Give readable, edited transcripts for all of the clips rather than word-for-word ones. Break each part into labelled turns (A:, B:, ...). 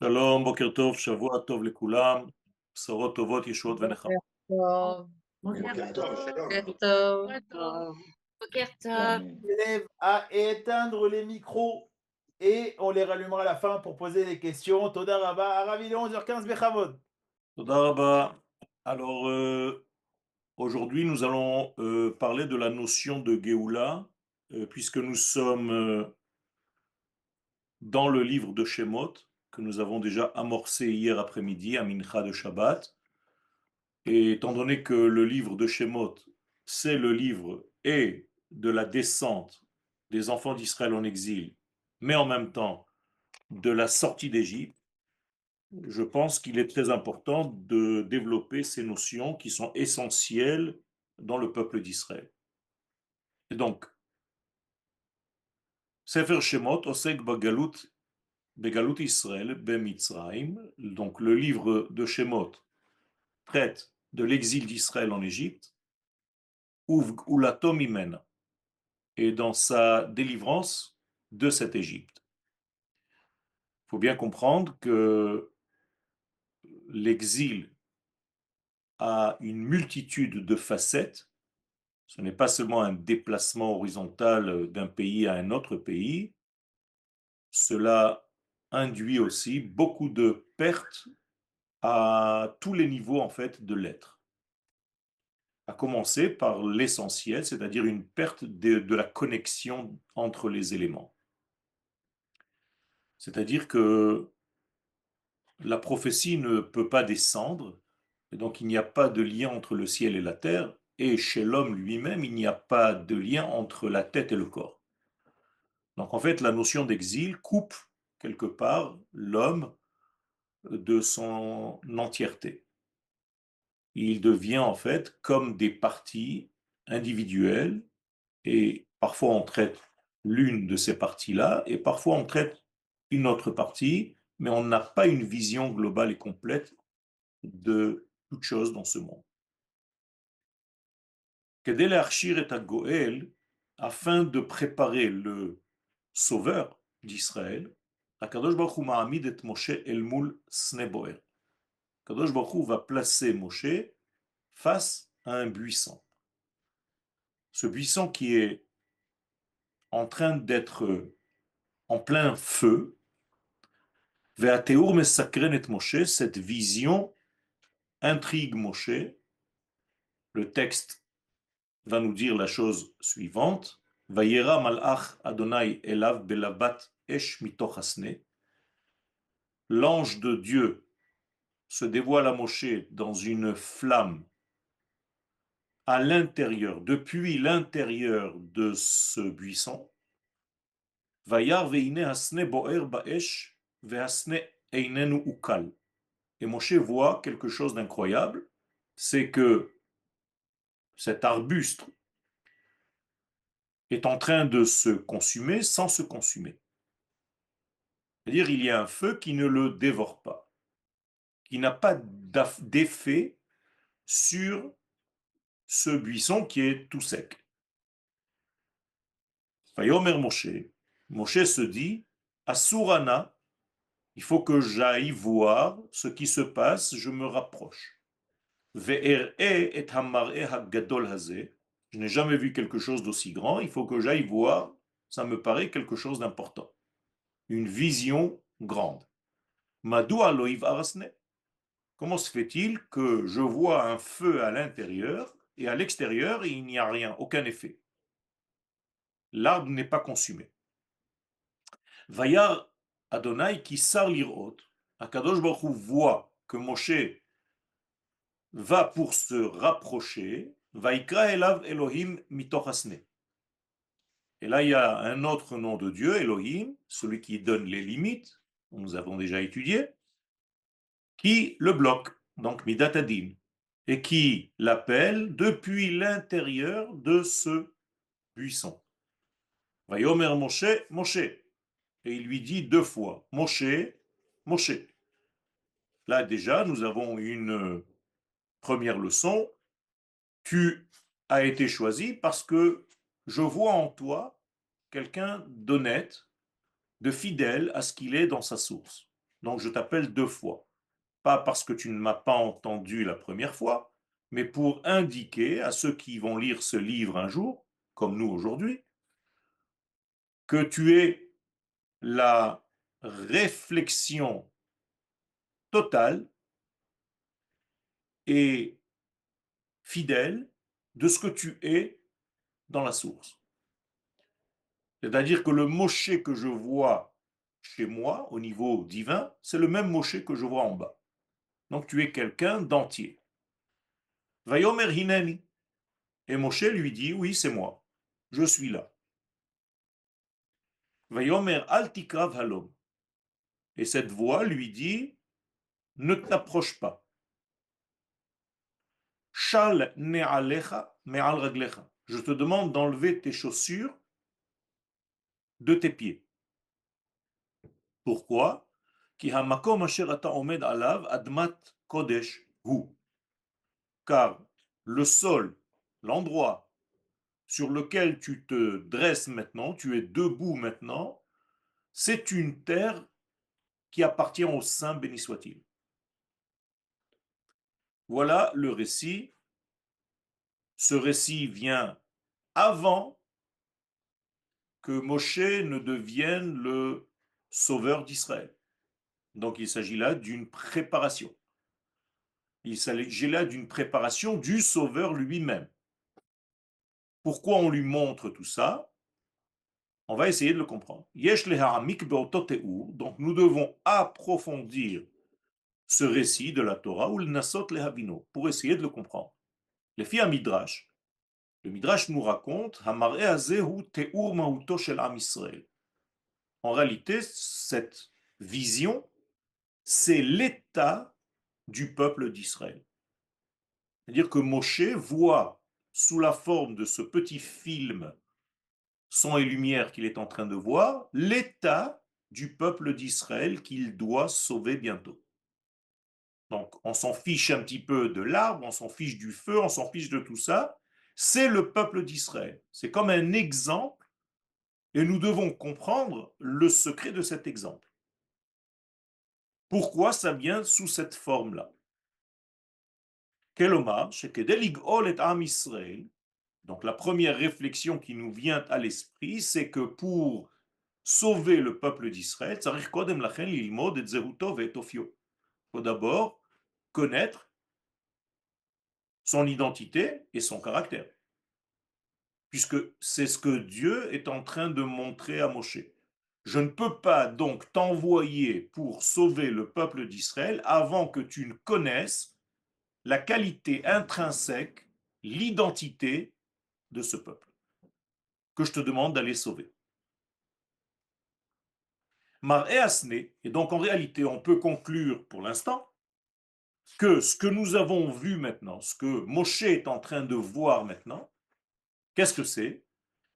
A: שלום, בוקר טוב, שבוע טוב לכולם, בשורות טובות, ישועות ונחמה.
B: טוב,
C: בוקר טוב, שלום.
B: בוקר טוב. בוקר טוב.
C: Élèves à éteindre les micros et on les rallumera à la fin pour poser des questions. Toda Rabba, Aravi de 11h15, Bechavod.
A: תודה רבה. Alors, aujourd'hui, nous allons parler de la notion de Géoula, puisque nous sommes dans le livre de Shemot, que nous avons déjà amorcé hier après-midi, à Mincha de Shabbat. Et étant donné que le livre de Shemot, c'est le livre et de la descente des enfants d'Israël en exil, mais en même temps de la sortie d'Égypte, je pense qu'il est très important de développer ces notions qui sont essentielles dans le peuple d'Israël. Et donc, Sefer Shemot, Osek Begalut Israël, Bemitzraim, donc le livre de Shemot traite de l'exil d'Israël en Égypte, Ulatom Imena, et dans sa délivrance de cette Égypte. Il faut bien comprendre que l'exil a une multitude de facettes. Ce n'est pas seulement un déplacement horizontal d'un pays à un autre pays, cela induit aussi beaucoup de pertes à tous les niveaux en fait de l'être. À commencer par l'essentiel, c'est-à-dire une perte de la connexion entre les éléments. C'est-à-dire que la prophétie ne peut pas descendre, et donc il n'y a pas de lien entre le ciel et la terre, et chez l'homme lui-même, il n'y a pas de lien entre la tête et le corps. Donc en fait, la notion d'exil coupe quelque part l'homme de son entièreté. Il devient en fait comme des parties individuelles, et parfois on traite l'une de ces parties-là, et parfois on traite une autre partie, mais on n'a pas une vision globale et complète de toute chose dans ce monde. Kedei le'achshir et Goël, afin de préparer le sauveur d'Israël, Akadosh Baruch Hu ma'amid et Moshe el mul sne boer. Kadosh Baruch Hu va placer Moshe face à un buisson. Ce buisson qui est en train d'être en plein feu, Ve'ateur mesakren et Moshe, cette vision intrigue Moshe. Le texte va nous dire la chose suivante. Vayera malach Adonai elav belabat esh mitoch hasne. L'ange de Dieu se dévoile à Moshe dans une flamme à l'intérieur, depuis l'intérieur de ce buisson. Vayar veine hasne boer baesh vehasne einenu ukal. Et Moshe voit quelque chose d'incroyable, c'est que cet arbuste est en train de se consumer sans se consumer. C'est-à-dire il y a un feu qui ne le dévore pas, qui n'a pas d'effet sur ce buisson qui est tout sec. Vayomer Moshe, Moshe se dit, Asurana, il faut que j'aille voir ce qui se passe, je me rapproche. Ve'er'e et hamar'e hagadol hazeh, je n'ai jamais vu quelque chose d'aussi grand, il faut que j'aille voir, ça me paraît quelque chose d'important. Une vision grande. Madou aloiv arasne. Comment se fait-il que je vois un feu à l'intérieur et à l'extérieur il n'y a rien, aucun effet? L'arbre n'est pas consumé. Vayar Adonai qui sar lirot. Akadosh Baruch Hu voit que Moshe va pour se rapprocher. Vaikra elav Elohim mitoch hasne. Et là, il y a un autre nom de Dieu, Elohim, celui qui donne les limites, nous avons déjà étudié, qui le bloque, donc Midat Adin, et qui l'appelle depuis l'intérieur de ce buisson. Vayomer Moshe, Moshe. Et il lui dit deux fois, Moshe, Moshe. Là déjà, nous avons une première leçon. Tu as été choisi parce que je vois en toi quelqu'un d'honnête, de fidèle à ce qu'il est dans sa source. Donc je t'appelle 2 fois. Pas parce que tu ne m'as pas entendu la première fois, mais pour indiquer à ceux qui vont lire ce livre un jour, comme nous aujourd'hui, que tu es la réflexion totale et fidèle de ce que tu es dans la source. C'est-à-dire que le Moshe que je vois chez moi, au niveau divin, c'est le même Moshe que je vois en bas. Donc tu es quelqu'un d'entier. Vayomer hineni. Et Moshe lui dit, oui, c'est moi. Je suis là. Vayomer al tikrav halom. Et cette voix lui dit, ne t'approche pas. Shal ne'alecha me'al raglecha. Je te demande d'enlever tes chaussures de tes pieds. Pourquoi? Ki hamakom asher ata omed alav admat kodesh hu. Car le sol, l'endroit sur lequel tu te dresses maintenant, tu es debout maintenant, c'est une terre qui appartient au Saint, béni soit-il. Voilà le récit. Ce récit vient avant que Moshe ne devienne le sauveur d'Israël. Donc il s'agit là d'une préparation. Il s'agit là d'une préparation du sauveur lui-même. Pourquoi on lui montre tout ça? On va essayer de le comprendre. Donc nous devons approfondir ce récit de la Torah ou le Nasot Lehavino pour essayer de le comprendre. Les filles à Midrash, le Midrash nous raconte Hamareh Azehu Teur Mauto Shel Am Israël. En réalité, cette vision, c'est l'état du peuple d'Israël. C'est-à-dire que Moshe voit sous la forme de ce petit film son et lumière qu'il est en train de voir, l'état du peuple d'Israël qu'il doit sauver bientôt. Donc, on s'en fiche un petit peu de l'arbre, on s'en fiche du feu, on s'en fiche de tout ça. C'est le peuple d'Israël. C'est comme un exemple et nous devons comprendre le secret de cet exemple. Pourquoi ça vient sous cette forme-là? Kelomar, shekedel igol et am Israël. Donc, la première réflexion qui nous vient à l'esprit, c'est que pour sauver le peuple d'Israël, il faut d'abord connaître son identité et son caractère, puisque c'est ce que Dieu est en train de montrer à Moshe. Je ne peux pas donc t'envoyer pour sauver le peuple d'Israël avant que tu ne connaisses la qualité intrinsèque, l'identité de ce peuple que je te demande d'aller sauver. Mar et Asne, et donc en réalité on peut conclure pour l'instant que ce que nous avons vu maintenant, ce que Moshe est en train de voir maintenant, qu'est-ce que c'est?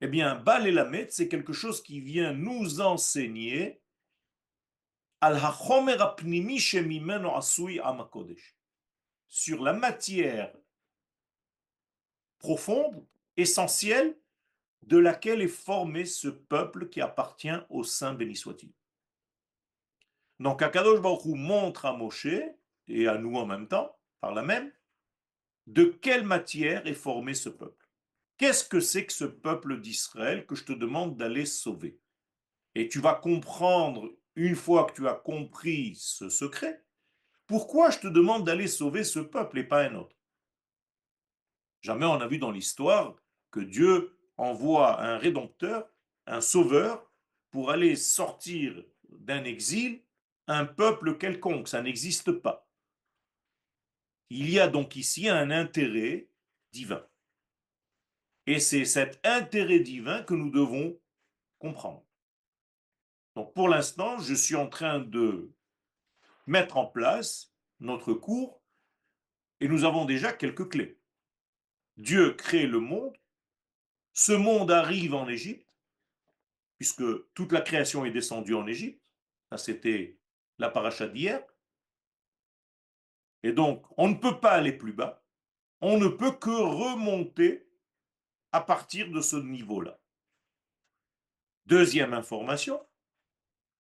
A: Eh bien, Bal Elamed, c'est quelque chose qui vient nous enseigner al hachomer apnimi shemimeno asui am hakodesh, sur la matière profonde, essentielle, de laquelle est formé ce peuple qui appartient au Saint béni soit-il. Donc, Akadosh Baruch Hu montre à Moshe, et à nous en même temps, par la même, de quelle matière est formé ce peuple. Qu'est-ce que c'est que ce peuple d'Israël que je te demande d'aller sauver? Et tu vas comprendre, une fois que tu as compris ce secret, pourquoi je te demande d'aller sauver ce peuple et pas un autre. Jamais on a vu dans l'histoire que Dieu envoie un rédempteur, un sauveur, pour aller sortir d'un exil un peuple quelconque. Ça n'existe pas. Il y a donc ici un intérêt divin. Et c'est cet intérêt divin que nous devons comprendre. Donc pour l'instant, je suis en train de mettre en place notre cours et nous avons déjà quelques clés. Dieu crée le monde, ce monde arrive en Égypte, puisque toute la création est descendue en Égypte. Ça, c'était la paracha d'hier. Et donc, on ne peut pas aller plus bas, on ne peut que remonter à partir de ce niveau-là. Deuxième information,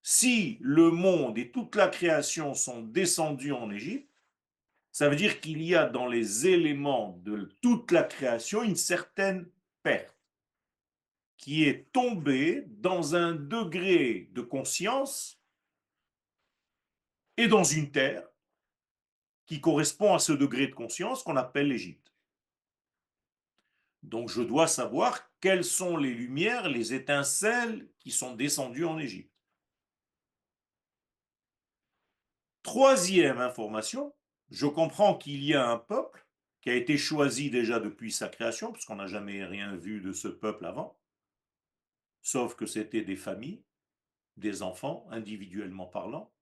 A: Si le monde et toute la création sont descendus en Égypte, ça veut dire qu'il y a dans les éléments de toute la création une certaine perte qui est tombée dans un degré de conscience et dans une terre qui correspond à ce degré de conscience qu'on appelle l'Égypte. Donc je dois savoir quelles sont les lumières, les étincelles qui sont descendues en Égypte. Troisième information, je comprends qu'il y a un peuple qui a été choisi déjà depuis sa création, puisqu'on n'a jamais rien vu de ce peuple avant, sauf que c'était des familles, des enfants, individuellement parlant,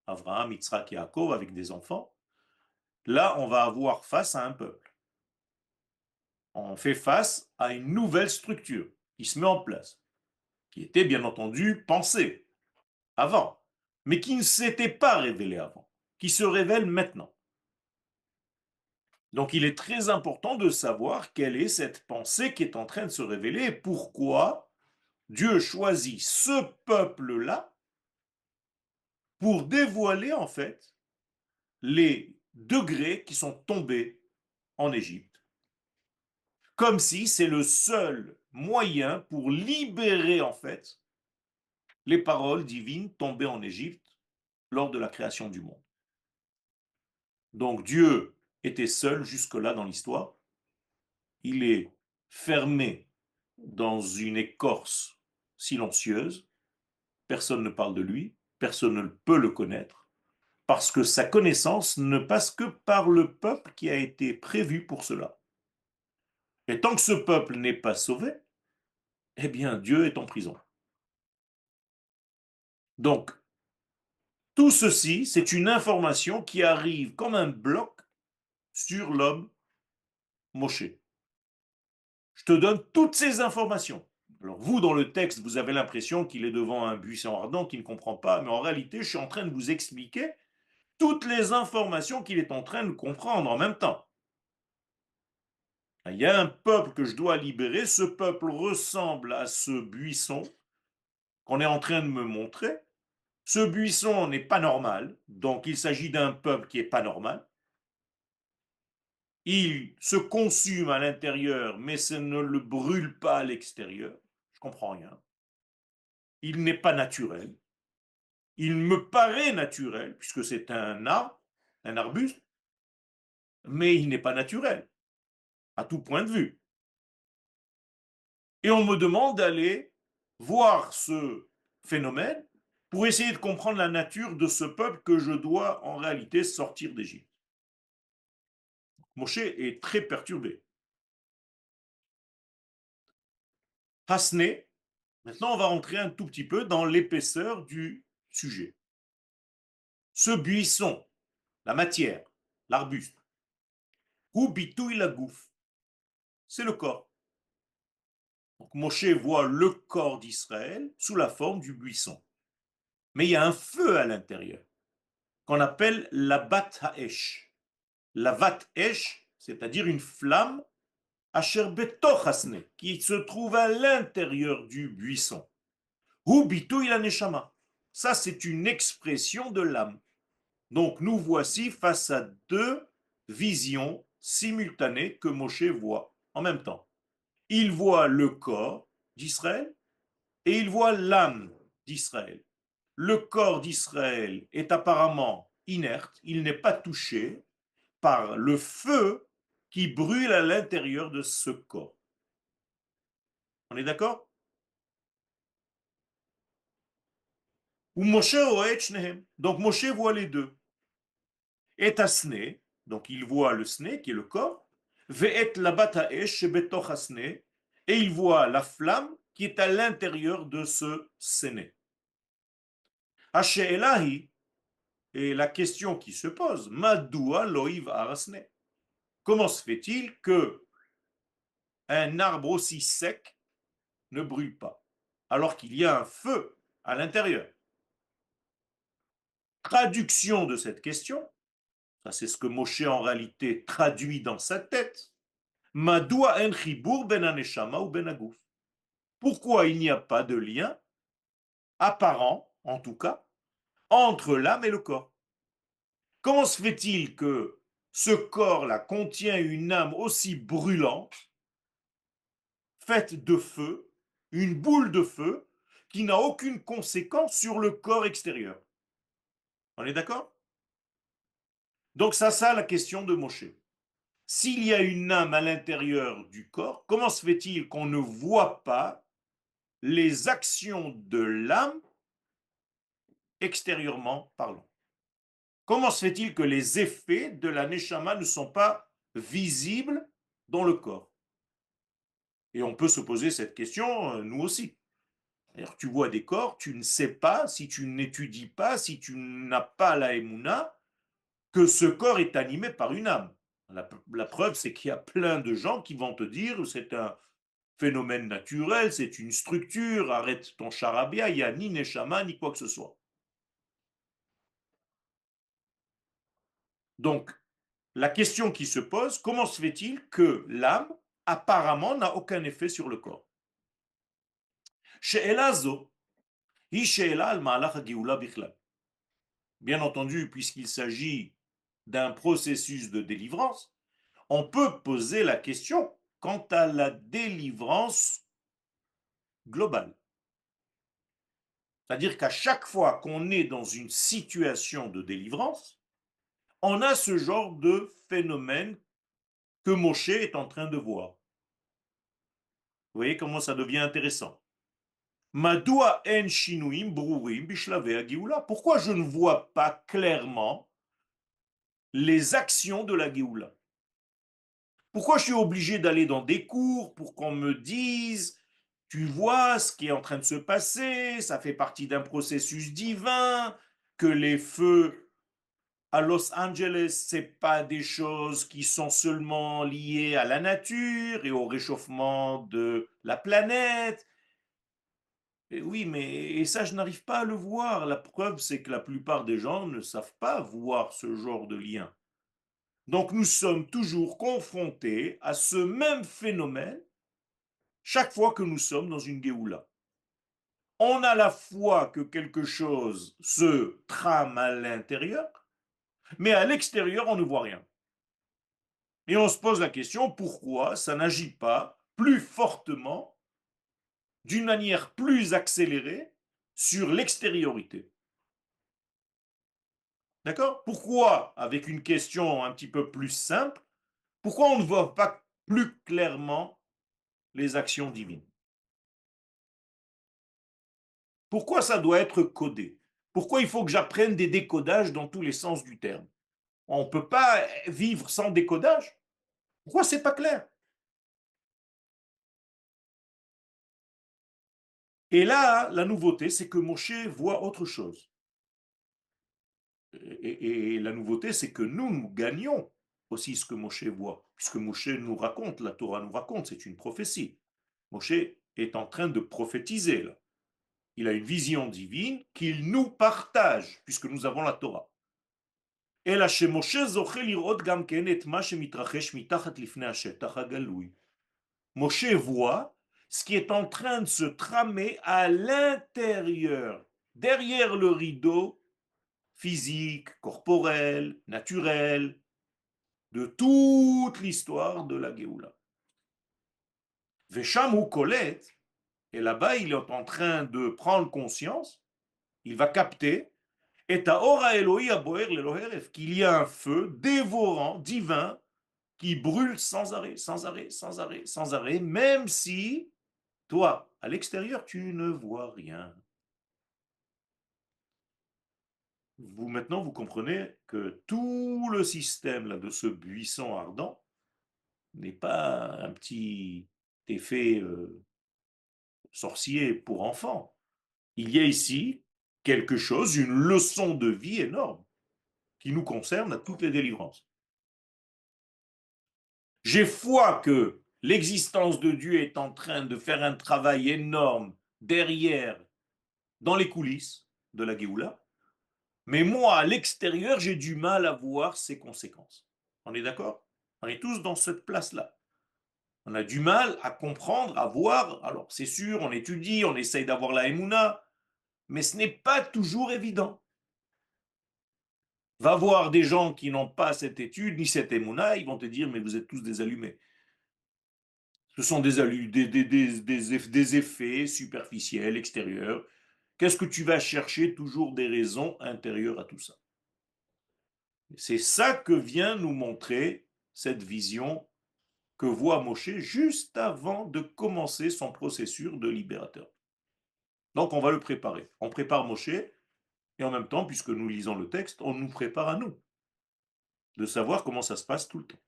A: Abraham, Yitzhak et Yaakov avec des enfants. Là, on va avoir face à un peuple. On fait face à une nouvelle structure qui se met en place, qui était bien entendu pensée avant, mais qui ne s'était pas révélée avant, qui se révèle maintenant. Donc il est très important de savoir quelle est cette pensée qui est en train de se révéler et pourquoi Dieu choisit ce peuple-là pour dévoiler en fait les degrés qui sont tombés en Égypte. Comme si c'est le seul moyen pour libérer en fait les paroles divines tombées en Égypte lors de la création du monde. Donc Dieu était seul jusque-là dans l'histoire. Il est fermé dans une écorce silencieuse. Personne ne parle de lui, personne ne peut le connaître, parce que sa connaissance ne passe que par le peuple qui a été prévu pour cela. Et tant que ce peuple n'est pas sauvé, eh bien Dieu est en prison. Donc, tout ceci, c'est une information qui arrive comme un bloc sur l'homme Moshe. Je te donne toutes ces informations. Alors vous, dans le texte, vous avez l'impression qu'il est devant un buisson ardent, qu'il ne comprend pas, mais en réalité, je suis en train de vous expliquer toutes les informations qu'il est en train de comprendre en même temps. Il y a un peuple que je dois libérer, ce peuple ressemble à ce buisson qu'on est en train de me montrer. Ce buisson n'est pas normal, donc il s'agit d'un peuple qui n'est pas normal. Il se consume à l'intérieur, mais ça ne le brûle pas à l'extérieur. Je comprends rien. Il n'est pas naturel. Il me paraît naturel, puisque c'est un arbre, un arbuste, mais il n'est pas naturel, à tout point de vue. Et on me demande d'aller voir ce phénomène pour essayer de comprendre la nature de ce peuple que je dois en réalité sortir d'Égypte. Moshe est très perturbé. Hasné, maintenant on va rentrer un tout petit peu dans l'épaisseur du sujet. Ce buisson, la matière, l'arbuste, ou bitouille la gouffe, c'est le corps. Donc Moshe voit le corps d'Israël sous la forme du buisson. Mais il y a un feu à l'intérieur, qu'on appelle la bat haesh. La vat esh, c'est-à-dire une flamme, asher betoch hasne, qui se trouve à l'intérieur du buisson. Hu bitouille la neshama. Ça, c'est une expression de l'âme. Donc, nous voici face à deux visions simultanées que Moshe voit en même temps. Il voit le corps d'Israël et il voit l'âme d'Israël. Le corps d'Israël est apparemment inerte, il n'est pas touché par le feu qui brûle à l'intérieur de ce corps. On est d'accord? Ou Moshe oet shnehem. Donc Moshe voit les deux. Et asne, donc il voit le sne qui est le corps, ve'et labat ha'esh betoch asne, et il voit la flamme qui est à l'intérieur de ce séné. Elahi, et la question qui se pose, Madoua loiv arasne. Comment se fait-il que un arbre aussi sec ne brûle pas, alors qu'il y a un feu à l'intérieur? Traduction de cette question, ça c'est ce que Moshe en réalité traduit dans sa tête. Madoua en chibour ben aneshama ou ben agouf. Pourquoi il n'y a pas de lien apparent en tout cas, entre l'âme et le corps. Comment se fait-il que ce corps-là contient une âme aussi brûlante, faite de feu, une boule de feu, qui n'a aucune conséquence sur le corps extérieur? On est d'accord? Donc ça la question de Moshe. S'il y a une âme à l'intérieur du corps, comment se fait-il qu'on ne voit pas les actions de l'âme extérieurement parlant? Comment se fait-il que les effets de la Neshama ne sont pas visibles dans le corps? Et on peut se poser cette question, nous aussi. C'est-à-dire, tu vois des corps, tu ne sais pas, si tu n'étudies pas, si tu n'as pas la Emouna, que ce corps est animé par une âme. La preuve, c'est qu'il y a plein de gens qui vont te dire c'est un phénomène naturel, c'est une structure, arrête ton charabia, il n'y a ni Neshama, ni quoi que ce soit. Donc, la question qui se pose, comment se fait-il que l'âme, apparemment, n'a aucun effet sur le corps? She'ela zo, hi she'ela al ma'alach hageulah bichlal. Bien entendu, puisqu'il s'agit d'un processus de délivrance, on peut poser la question quant à la délivrance globale. C'est-à-dire qu'à chaque fois qu'on est dans une situation de délivrance, on a ce genre de phénomène que Moshe est en train de voir. Vous voyez comment ça devient intéressant. Madoua en shinuim brurim bishlave hageulah. Pourquoi je ne vois pas clairement les actions de la Géoula? Pourquoi je suis obligé d'aller dans des cours pour qu'on me dise, tu vois ce qui est en train de se passer, ça fait partie d'un processus divin, que les feux à Los Angeles, c'est pas des choses qui sont seulement liées à la nature et au réchauffement de la planète. Et oui, mais ça, je n'arrive pas à le voir. La preuve, c'est que la plupart des gens ne savent pas voir ce genre de lien. Donc, nous sommes toujours confrontés à ce même phénomène chaque fois que nous sommes dans une Géoula. On a la foi que quelque chose se trame à l'intérieur, mais à l'extérieur, on ne voit rien. Et on se pose la question, pourquoi ça n'agit pas plus fortement, d'une manière plus accélérée, sur l'extériorité? D'accord? Pourquoi, avec une question un petit peu plus simple, pourquoi on ne voit pas plus clairement les actions divines? Pourquoi ça doit être codé? Pourquoi il faut que j'apprenne des décodages dans tous les sens du terme? On ne peut pas vivre sans décodage. Pourquoi c'est pas clair? Et là, la nouveauté, c'est que Moshe voit autre chose. Et la nouveauté, c'est que nous gagnons aussi ce que Moshe voit, puisque Moshe nous raconte, la Torah nous raconte, c'est une prophétie. Moshe est en train de prophétiser là. Il a une vision divine qu'il nous partage, puisque nous avons la Torah. אלא שמשה זוכה לראות גם כן את מה שמתרחש מתחת לפני השטח הגלוי. Moshe voit ce qui est en train de se tramer à l'intérieur, derrière le rideau physique, corporel, naturel, de toute l'histoire de la Géoula. Vesham ou Kolet, et là-bas il est en train de prendre conscience, il va capter et à ora Elohi aboer leloheref, qu'il y a un feu dévorant, divin, qui brûle sans arrêt, sans arrêt, sans arrêt, sans arrêt, même si toi, à l'extérieur, tu ne vois rien. Maintenant, vous comprenez que tout le système là, de ce buisson ardent n'est pas un petit effet sorcier pour enfants. Il y a ici quelque chose, une leçon de vie énorme qui nous concerne à toutes les délivrances. J'ai foi que l'existence de Dieu est en train de faire un travail énorme derrière, dans les coulisses de la Géoula, mais moi, à l'extérieur, j'ai du mal à voir ses conséquences. On est d'accord? On est tous dans cette place-là. On a du mal à comprendre, à voir. Alors, c'est sûr, on étudie, on essaye d'avoir la Emouna, mais ce n'est pas toujours évident. Va voir des gens qui n'ont pas cette étude ni cette émouna, ils vont te dire, mais vous êtes tous des allumés. Ce sont des effets superficiels, extérieurs. Qu'est-ce que tu vas chercher? Toujours des raisons intérieures à tout ça. C'est ça que vient nous montrer cette vision que voit Moshe juste avant de commencer son processus de libérateur. Donc on va le préparer. On prépare Moshe et en même temps, puisque nous lisons le texte, on nous prépare à nous de savoir comment ça se passe tout le temps.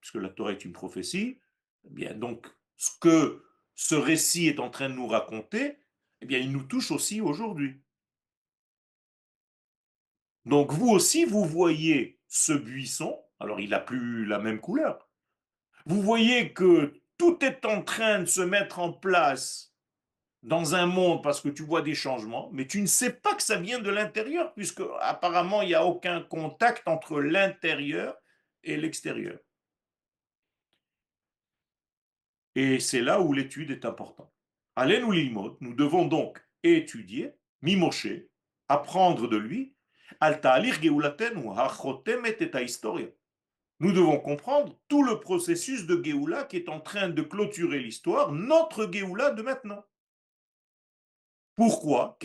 A: Puisque la Torah est une prophétie, eh bien donc ce que ce récit est en train de nous raconter, eh bien il nous touche aussi aujourd'hui. Donc vous aussi, vous voyez ce buisson, alors il n'a plus la même couleur. Vous voyez que tout est en train de se mettre en place dans un monde parce que tu vois des changements, mais tu ne sais pas que ça vient de l'intérieur, puisque apparemment il n'y a aucun contact entre l'intérieur et l'extérieur. Et c'est là où l'étude est importante. Allez nous l'ilmod, nous devons donc étudier, mimoshe, apprendre de lui, al ta'alir geulatenu, hachotemet et historia. Nous devons comprendre tout le processus de Géoula qui est en train de clôturer l'histoire, notre Géoula de maintenant. Pourquoi?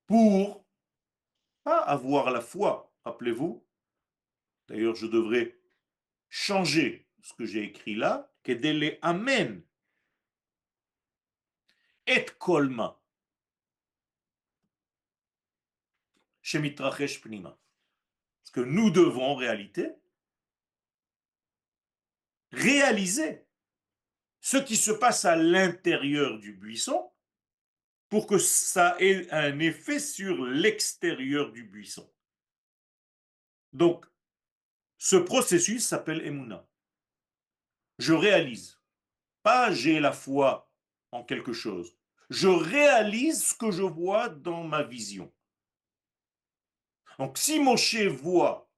A: Pour avoir la foi, rappelez-vous, d'ailleurs je devrais changer ce que j'ai écrit là, amen et kolma shemitrachesh pnima. Parce que nous devons en réalité réaliser ce qui se passe à l'intérieur du buisson pour que ça ait un effet sur l'extérieur du buisson. Donc, ce processus s'appelle Emouna. Je réalise, pas j'ai la foi en quelque chose. Je réalise ce que je vois dans ma vision. Donc, si Moshe voit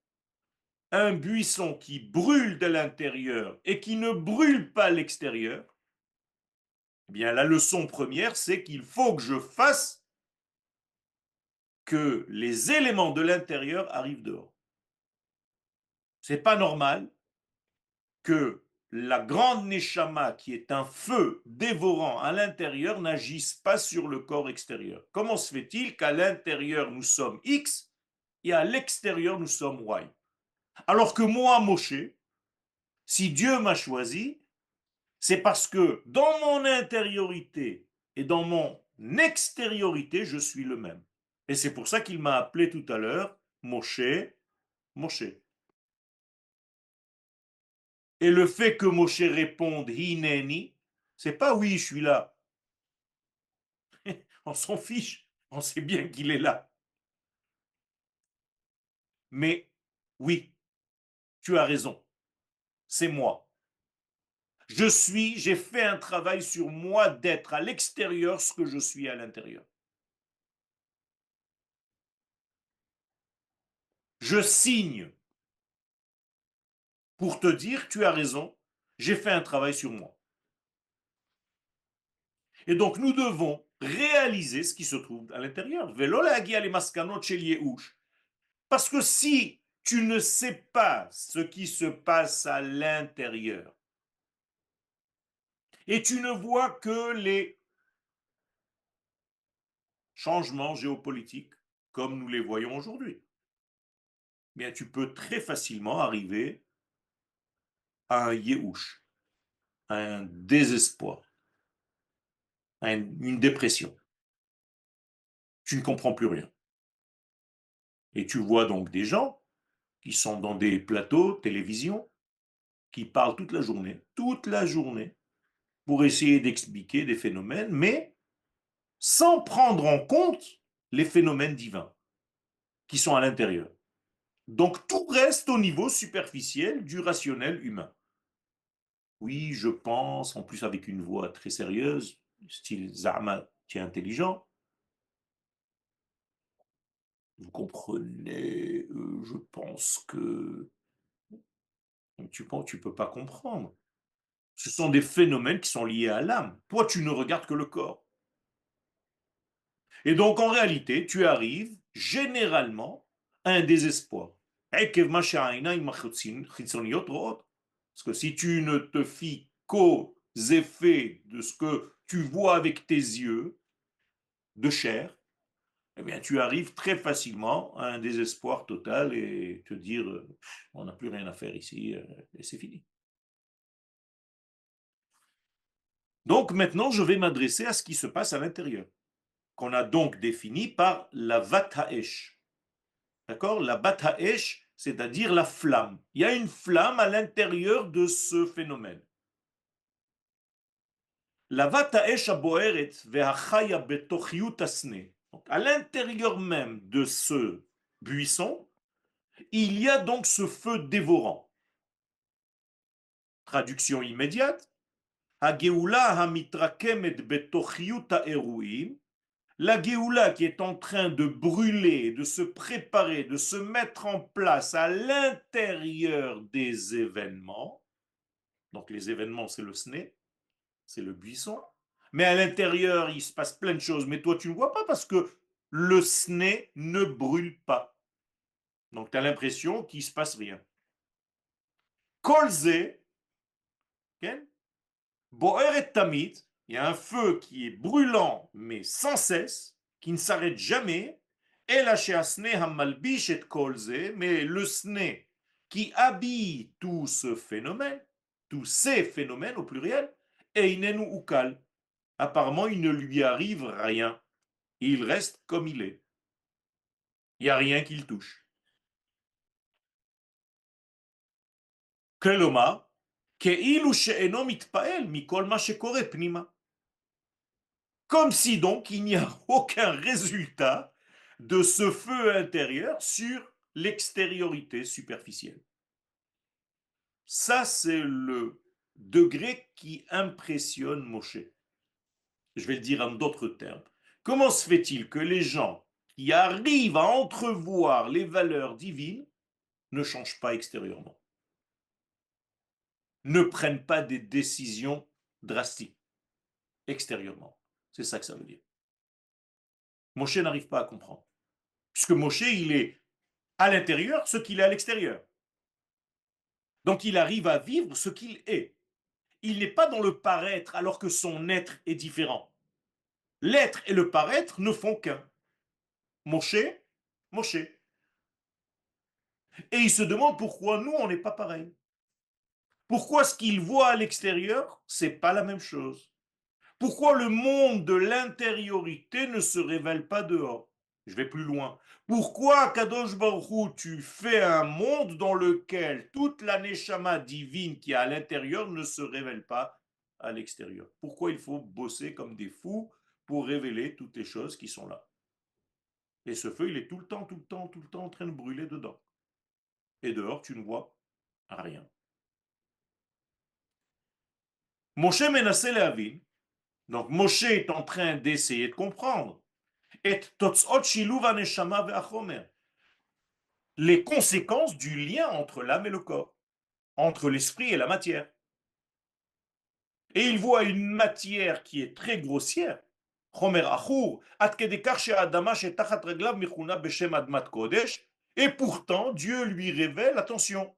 A: un buisson qui brûle de l'intérieur et qui ne brûle pas l'extérieur, eh bien, la leçon première, c'est qu'il faut que je fasse que les éléments de l'intérieur arrivent dehors. C'est pas normal que la grande Neshama, qui est un feu dévorant à l'intérieur, n'agisse pas sur le corps extérieur. Comment se fait-il qu'à l'intérieur nous sommes X et à l'extérieur nous sommes Y? Alors que moi, Moshe, si Dieu m'a choisi, c'est parce que dans mon intériorité et dans mon extériorité, je suis le même. Et c'est pour ça qu'il m'a appelé tout à l'heure Moshe, Moshe. Et le fait que Moshe réponde Hineni, c'est pas oui, je suis là. On s'en fiche. On sait bien qu'il est là. Mais oui, tu as raison. C'est moi. J'ai fait un travail sur moi d'être à l'extérieur ce que je suis à l'intérieur. Je signe pour te dire, tu as raison, j'ai fait un travail sur moi. Et donc nous devons réaliser ce qui se trouve à l'intérieur. Parce que si tu ne sais pas ce qui se passe à l'intérieur et tu ne vois que les changements géopolitiques comme nous les voyons aujourd'hui, eh bien tu peux très facilement arriver à un yéhouch, à un désespoir, à une dépression. Tu ne comprends plus rien. Et tu vois donc des gens qui sont dans des plateaux, télévision, qui parlent toute la journée, pour essayer d'expliquer des phénomènes, mais sans prendre en compte les phénomènes divins qui sont à l'intérieur. Donc tout reste au niveau superficiel du rationnel humain. Oui, je pense, en plus avec une voix très sérieuse, style Zahma, qui est intelligent. Vous comprenez, je pense que tu peux pas comprendre. Ce sont des phénomènes qui sont liés à l'âme. Toi, tu ne regardes que le corps. Et donc, en réalité, tu arrives généralement à un désespoir. Parce que si tu ne te fies qu'aux effets de ce que tu vois avec tes yeux de chair, eh bien, tu arrives très facilement à un désespoir total et te dire, on n'a plus rien à faire ici, et c'est fini. Donc maintenant, je vais m'adresser à ce qui se passe à l'intérieur, qu'on a donc défini par la Vat Ha'esh. D'accord? La Bat Ha'esh, c'est-à-dire la flamme. Il y a une flamme à l'intérieur de ce phénomène. La Vat Ha'esh aboeret ve'achaya betochiyut asne. Donc, à l'intérieur même de ce buisson, il y a donc ce feu dévorant. Traduction immédiate. Hageula hamitrakemet betochiyut ha'eruim. La Géoula qui est en train de brûler, de se préparer, de se mettre en place à l'intérieur des événements. Donc les événements, c'est le sné, c'est le buisson. Mais à l'intérieur, il se passe plein de choses. Mais toi, tu ne vois pas parce que le sné ne brûle pas. Donc tu as l'impression qu'il ne se passe rien. Kolze, Boer et Tamid, il y a un feu qui est brûlant, mais sans cesse, qui ne s'arrête jamais. Et la sheasne hamalbish et kolze, mais le sné qui habille tout ce phénomène, tous ces phénomènes au pluriel, et inenu ukal. Apparemment, il ne lui arrive rien. Il reste comme il est. Il n'y a rien qui le touche. Keloma, כאילו שאינו מתפעל מכל מה שקורה פנימה. Comme si donc il n'y a aucun résultat de ce feu intérieur sur l'extériorité superficielle. Ça, c'est le degré qui impressionne Moshe. Je vais le dire en d'autres termes. Comment se fait-il que les gens qui arrivent à entrevoir les valeurs divines ne changent pas extérieurement, ne prennent pas des décisions drastiques extérieurement? C'est ça que ça veut dire. Moshe n'arrive pas à comprendre. Puisque Moshe, il est à l'intérieur ce qu'il est à l'extérieur. Donc il arrive à vivre ce qu'il est. Il n'est pas dans le paraître alors que son être est différent. L'être et le paraître ne font qu'un. Moshe, Moshe. Et il se demande pourquoi nous, on n'est pas pareil. Pourquoi ce qu'il voit à l'extérieur, c'est pas la même chose. Pourquoi le monde de l'intériorité ne se révèle pas dehors? Je vais plus loin. Pourquoi, Kadosh Baruch Hu, tu fais un monde dans lequel toute la neshama divine qui est à l'intérieur ne se révèle pas à l'extérieur? Pourquoi il faut bosser comme des fous pour révéler toutes les choses qui sont là? Et ce feu, il est tout le temps, tout le temps, tout le temps en train de brûler dedans. Et dehors, tu ne vois rien. Moshe menace lehavin. Donc Moshe est en train d'essayer de comprendre. Et totzot shiluv haneshama ve'achomer. Les conséquences du lien entre l'âme et le corps, entre l'esprit et la matière. Et il voit une matière qui est très grossière. Chomer achur, ad kedekar she'adama she'tachat reglav michuna beshem admat kodesh. Et pourtant, Dieu lui révèle, attention,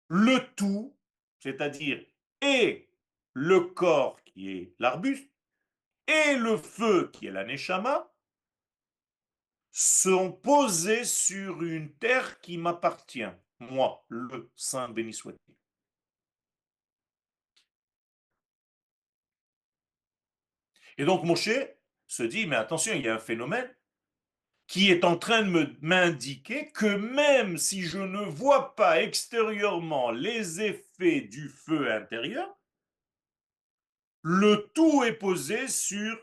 A: le tout, c'est-à-dire et le corps qui est l'arbuste, et le feu qui est la neshama, sont posés sur une terre qui m'appartient, moi, le Saint béni soit-il. Et donc Moshe se dit, mais attention, il y a un phénomène qui est en train de m'indiquer que même si je ne vois pas extérieurement les effets du feu intérieur, le tout est posé sur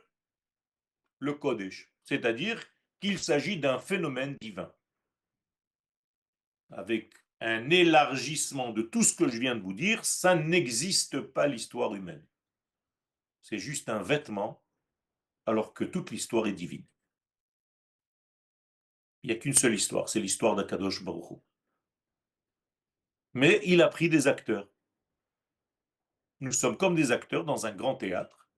A: le Kodesh, c'est-à-dire qu'il s'agit d'un phénomène divin, avec un élargissement de tout ce que je viens de vous dire. Ça n'existe pas l'histoire humaine. C'est juste un vêtement, alors que toute l'histoire est divine. Il n'y a qu'une seule histoire, c'est l'histoire d'Akadosh Baruch Hu. Mais il a pris des acteurs. Nous sommes comme des acteurs dans un grand théâtre,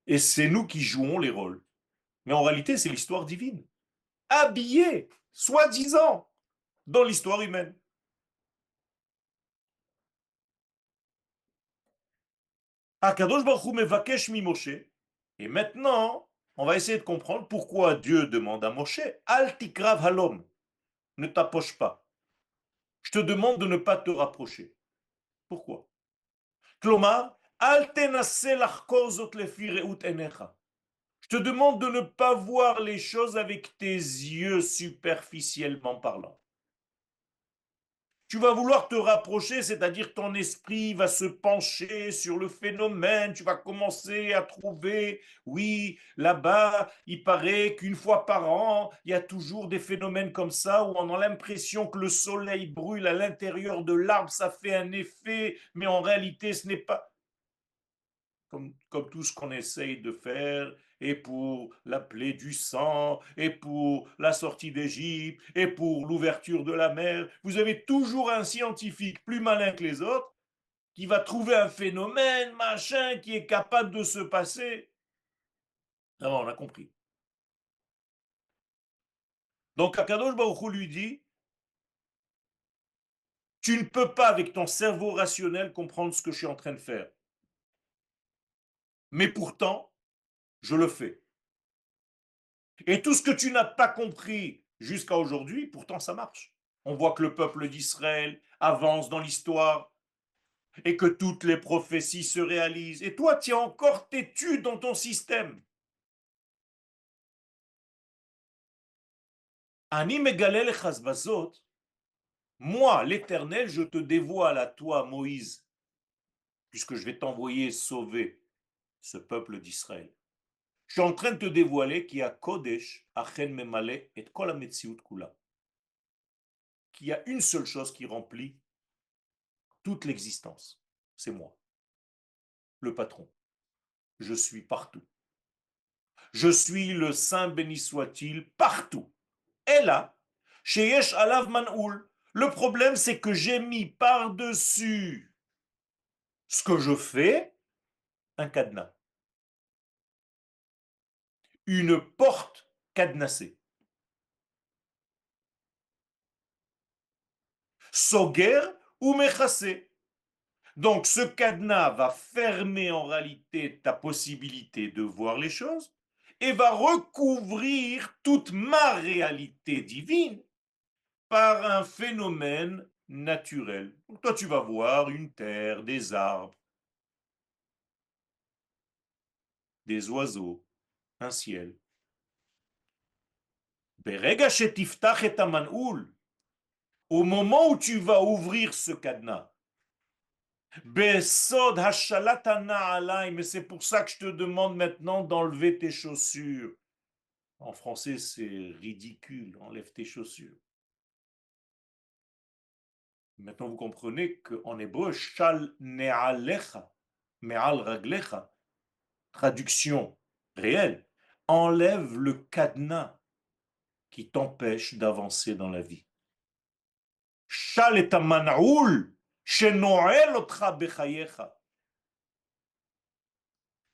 A: et c'est nous qui jouons les rôles. Mais en réalité, c'est l'histoire divine, habillée, soi-disant, dans l'histoire humaine. Akadosh Baruch Hu mevakesh mi Moshe. Et maintenant, on va essayer de comprendre pourquoi Dieu demande à Moshe, Al tikrav halom, ne t'approche pas. Je te demande de ne pas te rapprocher. Pourquoi? Klomar, Al tenase lachkor zot lefi reut enecha. Je te demande de ne pas voir les choses avec tes yeux superficiellement parlant. Tu vas vouloir te rapprocher, c'est-à-dire ton esprit va se pencher sur le phénomène, tu vas commencer à trouver, oui, là-bas, il paraît qu'une fois par an, il y a toujours des phénomènes comme ça où on a l'impression que le soleil brûle à l'intérieur de l'arbre, ça fait un effet, mais en réalité, ce n'est pas comme tout ce qu'on essaye de faire, et pour la plaie du sang, et pour la sortie d'Égypte, et pour l'ouverture de la mer. Vous avez toujours un scientifique plus malin que les autres qui va trouver un phénomène, machin, qui est capable de se passer. Ah bon, on a compris. Donc Akadosh Baruch Hu lui dit, tu ne peux pas avec ton cerveau rationnel comprendre ce que je suis en train de faire. Mais pourtant, je le fais. Et tout ce que tu n'as pas compris jusqu'à aujourd'hui, pourtant ça marche. On voit que le peuple d'Israël avance dans l'histoire et que toutes les prophéties se réalisent. Et toi, tu es encore têtu dans ton système. Ani megalel chazbazot, moi, l'Éternel, je te dévoile à toi, Moïse, puisque je vais t'envoyer sauver ce peuple d'Israël. Je suis en train de te dévoiler qu'il y a Kodesh, Achen Memale et Kol HaMetziut Kula. Qu'il y a une seule chose qui remplit toute l'existence. C'est moi, le patron. Je suis partout. Je suis le Saint béni soit-il partout. Et là, chez Yesh Alav Man'oul, le problème c'est que j'ai mis par-dessus ce que je fais un cadenas, une porte cadenassée. Soger ou mechassé. Donc ce cadenas va fermer en réalité ta possibilité de voir les choses et va recouvrir toute ma réalité divine par un phénomène naturel. Donc toi tu vas voir une terre, des arbres, des oiseaux, un ciel. Berega shetiftach et aman'ul, au moment où tu vas ouvrir ce cadenas, Besod hashalatana alay, mais c'est pour ça que je te demande maintenant d'enlever tes chaussures. En français, c'est ridicule, enlève tes chaussures. Maintenant, vous comprenez qu'en hébreu, shal ne'alecha, me'al raglecha, traduction réelle, enlève le cadenas qui t'empêche d'avancer dans la vie. Shal et amanaoul, shenoel otra bechayecha.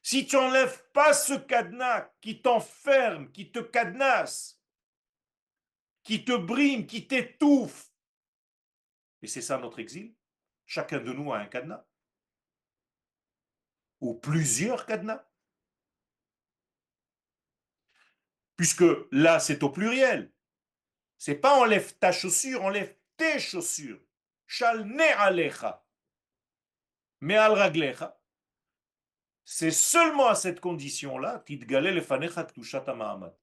A: Si tu n'enlèves pas ce cadenas qui t'enferme, qui te cadenasse, qui te brime, qui t'étouffe, et c'est ça notre exil, chacun de nous a un cadenas, ou plusieurs cadenas, puisque là c'est au pluriel. C'est pas enlève ta chaussure, enlève tes chaussures. Shal ne alecha, me al raglecha. C'est seulement à cette condition-là, titgale lefanecha ktushat ha'ma'amad,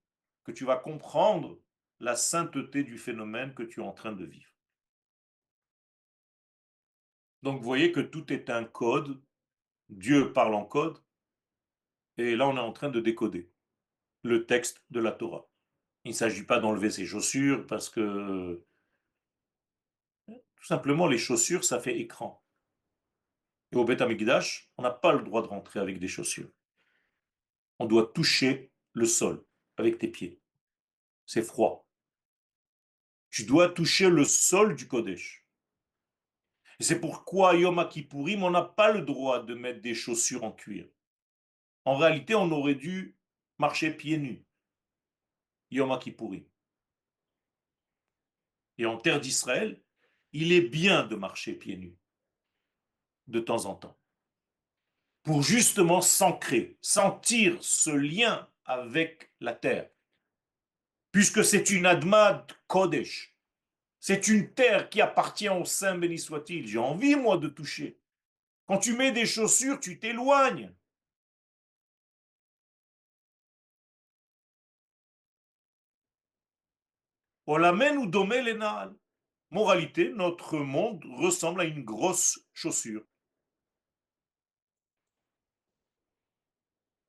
A: que tu vas comprendre la sainteté du phénomène que tu es en train de vivre. Donc vous voyez que tout est un code, Dieu parle en code, et là on est en train de décoder le texte de la Torah. Il ne s'agit pas d'enlever ses chaussures parce que tout simplement les chaussures ça fait écran. Et au Beth Amikdash, on n'a pas le droit de rentrer avec des chaussures. On doit toucher le sol avec tes pieds. C'est froid. Tu dois toucher le sol du Kodesh. Et c'est pourquoi Yom Kippourim, on n'a pas le droit de mettre des chaussures en cuir. En réalité, on aurait dû marcher pieds nus, Yom Kippourim. Et en terre d'Israël, il est bien de marcher pieds nus, de temps en temps, pour justement s'ancrer, sentir ce lien avec la terre, puisque c'est une Admad Kodesh, c'est une terre qui appartient au Saint béni soit-il. J'ai envie, moi, de toucher. Quand tu mets des chaussures, tu t'éloignes. Olamen ou domé les naal. Moralité, notre monde ressemble à une grosse chaussure,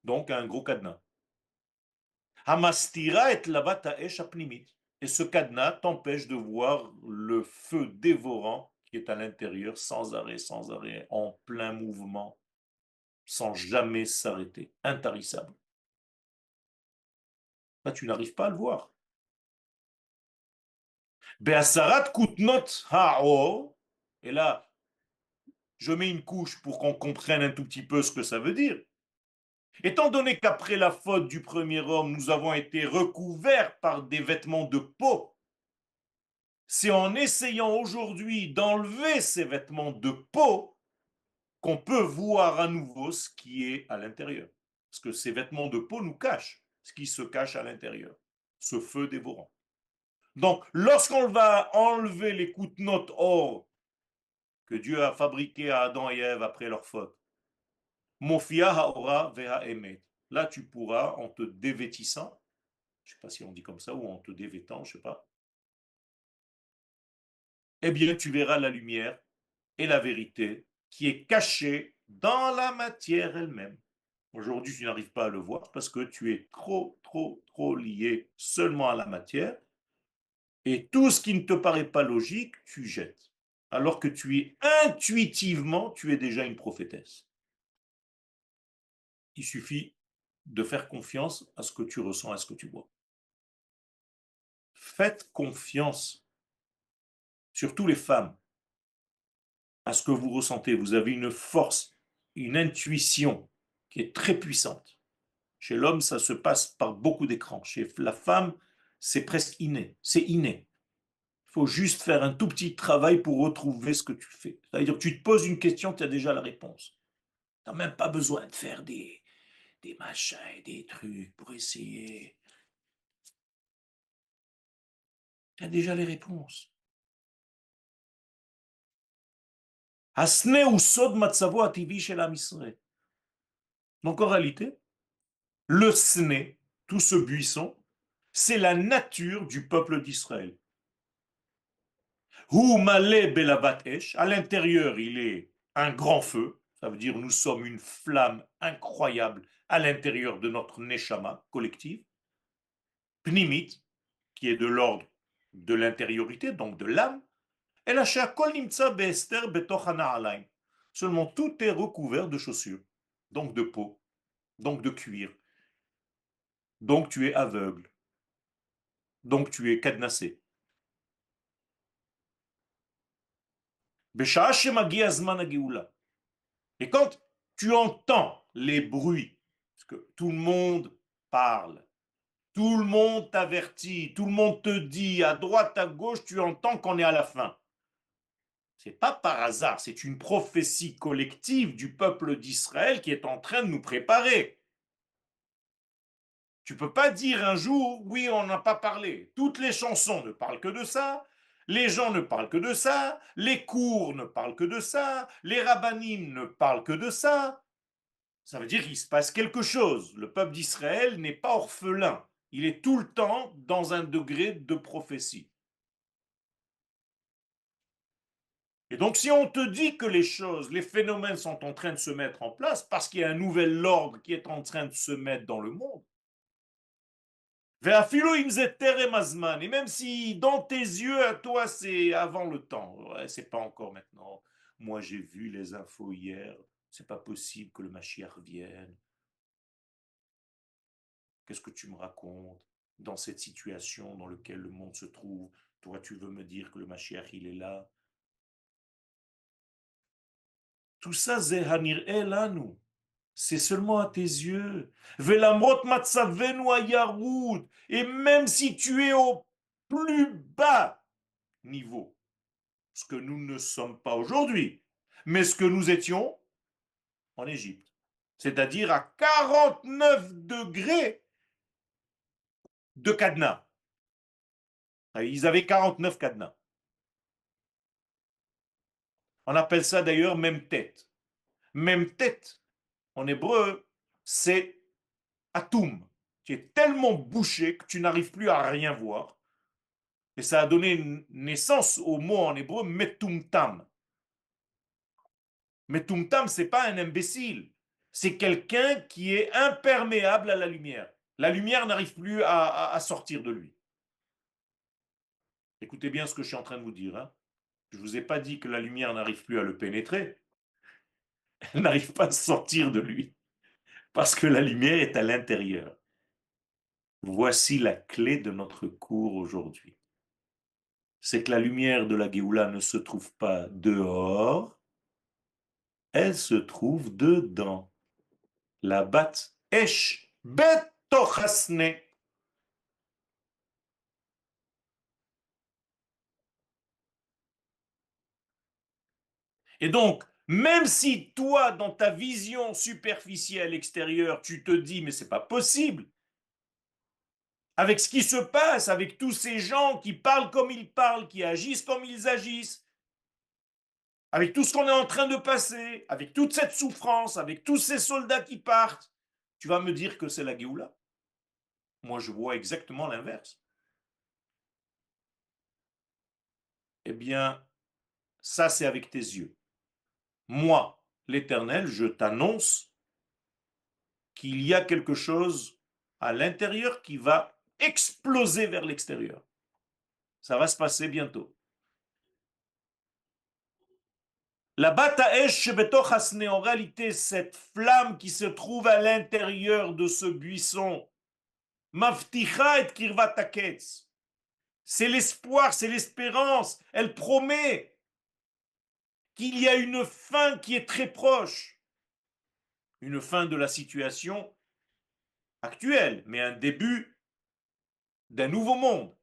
A: donc à un gros cadenas. Hamastira et lavata esh apnimit. Et ce cadenas t'empêche de voir le feu dévorant qui est à l'intérieur, sans arrêt, en plein mouvement, sans jamais s'arrêter, intarissable. Là, tu n'arrives pas à le voir. Be'asarat kutnot ha'or. Et là, je mets une couche pour qu'on comprenne un tout petit peu ce que ça veut dire. Étant donné qu'après la faute du premier homme, nous avons été recouverts par des vêtements de peau, c'est en essayant aujourd'hui d'enlever ces vêtements de peau qu'on peut voir à nouveau ce qui est à l'intérieur. Parce que ces vêtements de peau nous cachent ce qui se cache à l'intérieur, ce feu dévorant. Donc, lorsqu'on va enlever les coups de notes or que Dieu a fabriqués à Adam et Ève après leur faute, Mofia haora veha emet. Là, tu pourras, en te dévêtissant, je ne sais pas si on dit comme ça, ou en te dévêtant, je ne sais pas, eh bien, tu verras la lumière et la vérité qui est cachée dans la matière elle-même. Aujourd'hui, tu n'arrives pas à le voir parce que tu es trop lié seulement à la matière et tout ce qui ne te paraît pas logique, tu jettes. Alors que tu es intuitivement, tu es déjà une prophétesse. Il suffit de faire confiance à ce que tu ressens, à ce que tu vois. Faites confiance, surtout les femmes, à ce que vous ressentez. Vous avez une force, une intuition qui est très puissante. Chez l'homme, ça se passe par beaucoup d'écrans. Chez la femme, c'est presque inné. C'est inné. Il faut juste faire un tout petit travail pour retrouver ce que tu fais. C'est-à-dire que tu te poses une question, tu as déjà la réponse. Tu n'as même pas besoin de faire des machins et des trucs pour essayer. Tu as déjà les réponses. Hasne ou sod matzavo ativi shel Am Yisrael. Donc en réalité, le sné, tout ce buisson, c'est la nature du peuple d'Israël. Hu malé belavat esh, à l'intérieur, il est un grand feu, ça veut dire nous sommes une flamme incroyable à l'intérieur de notre neshama collective, pnimit, qui est de l'ordre de l'intériorité, donc de l'âme, et la shakol nimtza beester betoch hana'alaim. Seulement tout est recouvert de chaussures, donc de peau, donc de cuir, donc tu es aveugle, donc tu es cadenassé. Besha'a shemagi azman hageulah. Et quand tu entends les bruits, parce que tout le monde parle, tout le monde t'avertit, tout le monde te dit, à droite, à gauche, tu entends qu'on est à la fin. C'est pas par hasard, c'est une prophétie collective du peuple d'Israël qui est en train de nous préparer. Tu peux pas dire un jour, oui, on n'a pas parlé. Toutes les chansons ne parlent que de ça, les gens ne parlent que de ça, les cours ne parlent que de ça, les rabbinim ne parlent que de ça. Ça veut dire qu'il se passe quelque chose. Le peuple d'Israël n'est pas orphelin. Il est tout le temps dans un degré de prophétie. Et donc, si on te dit que les choses, les phénomènes sont en train de se mettre en place, parce qu'il y a un nouvel ordre qui est en train de se mettre dans le monde, et même si dans tes yeux, à toi, c'est avant le temps, ouais, c'est pas encore maintenant. Moi, j'ai vu les infos hier, c'est pas possible que le Mashiach vienne. Qu'est-ce que tu me racontes dans cette situation dans laquelle le monde se trouve? Toi, tu veux me dire que le Mashiach, il est là? Tout ça, c'est hanir'e lanu. C'est seulement à tes yeux. Velamrot matzavenu hayarut. Et même si tu es au plus bas niveau, ce que nous ne sommes pas aujourd'hui, mais ce que nous étions en Égypte, c'est-à-dire à 49 degrés de cadenas. Ils avaient 49 cadenas. On appelle ça d'ailleurs même tête. Même tête, en hébreu, c'est atum. Tu es tellement bouché que tu n'arrives plus à rien voir. Et ça a donné naissance au mot en hébreu metumtam. Metumtam, ce n'est pas un imbécile. C'est quelqu'un qui est imperméable à la lumière. La lumière n'arrive plus à sortir de lui. Écoutez bien ce que je suis en train de vous dire. Hein. Je ne vous ai pas dit que la lumière n'arrive plus à le pénétrer. Elle n'arrive pas à sortir de lui. Parce que la lumière est à l'intérieur. Voici la clé de notre cours aujourd'hui. C'est que la lumière de la Géoula ne se trouve pas dehors, elle se trouve dedans. La bat esh betochasne. Et donc, même si toi, dans ta vision superficielle extérieure, tu te dis, mais c'est pas possible, avec ce qui se passe, avec tous ces gens qui parlent comme ils parlent, qui agissent comme ils agissent, avec tout ce qu'on est en train de passer, avec toute cette souffrance, avec tous ces soldats qui partent, tu vas me dire que c'est la Géoula. Moi, je vois exactement l'inverse. Eh bien, ça, c'est avec tes yeux. Moi, l'Éternel, je t'annonce qu'il y a quelque chose à l'intérieur qui va exploser vers l'extérieur. Ça va se passer bientôt. La bataesh betochasne, en réalité, cette flamme qui se trouve à l'intérieur de ce buisson, mafticha et kirvat haketz, c'est l'espoir, c'est l'espérance. Elle promet qu'il y a une fin qui est très proche, une fin de la situation actuelle, mais un début d'un nouveau monde.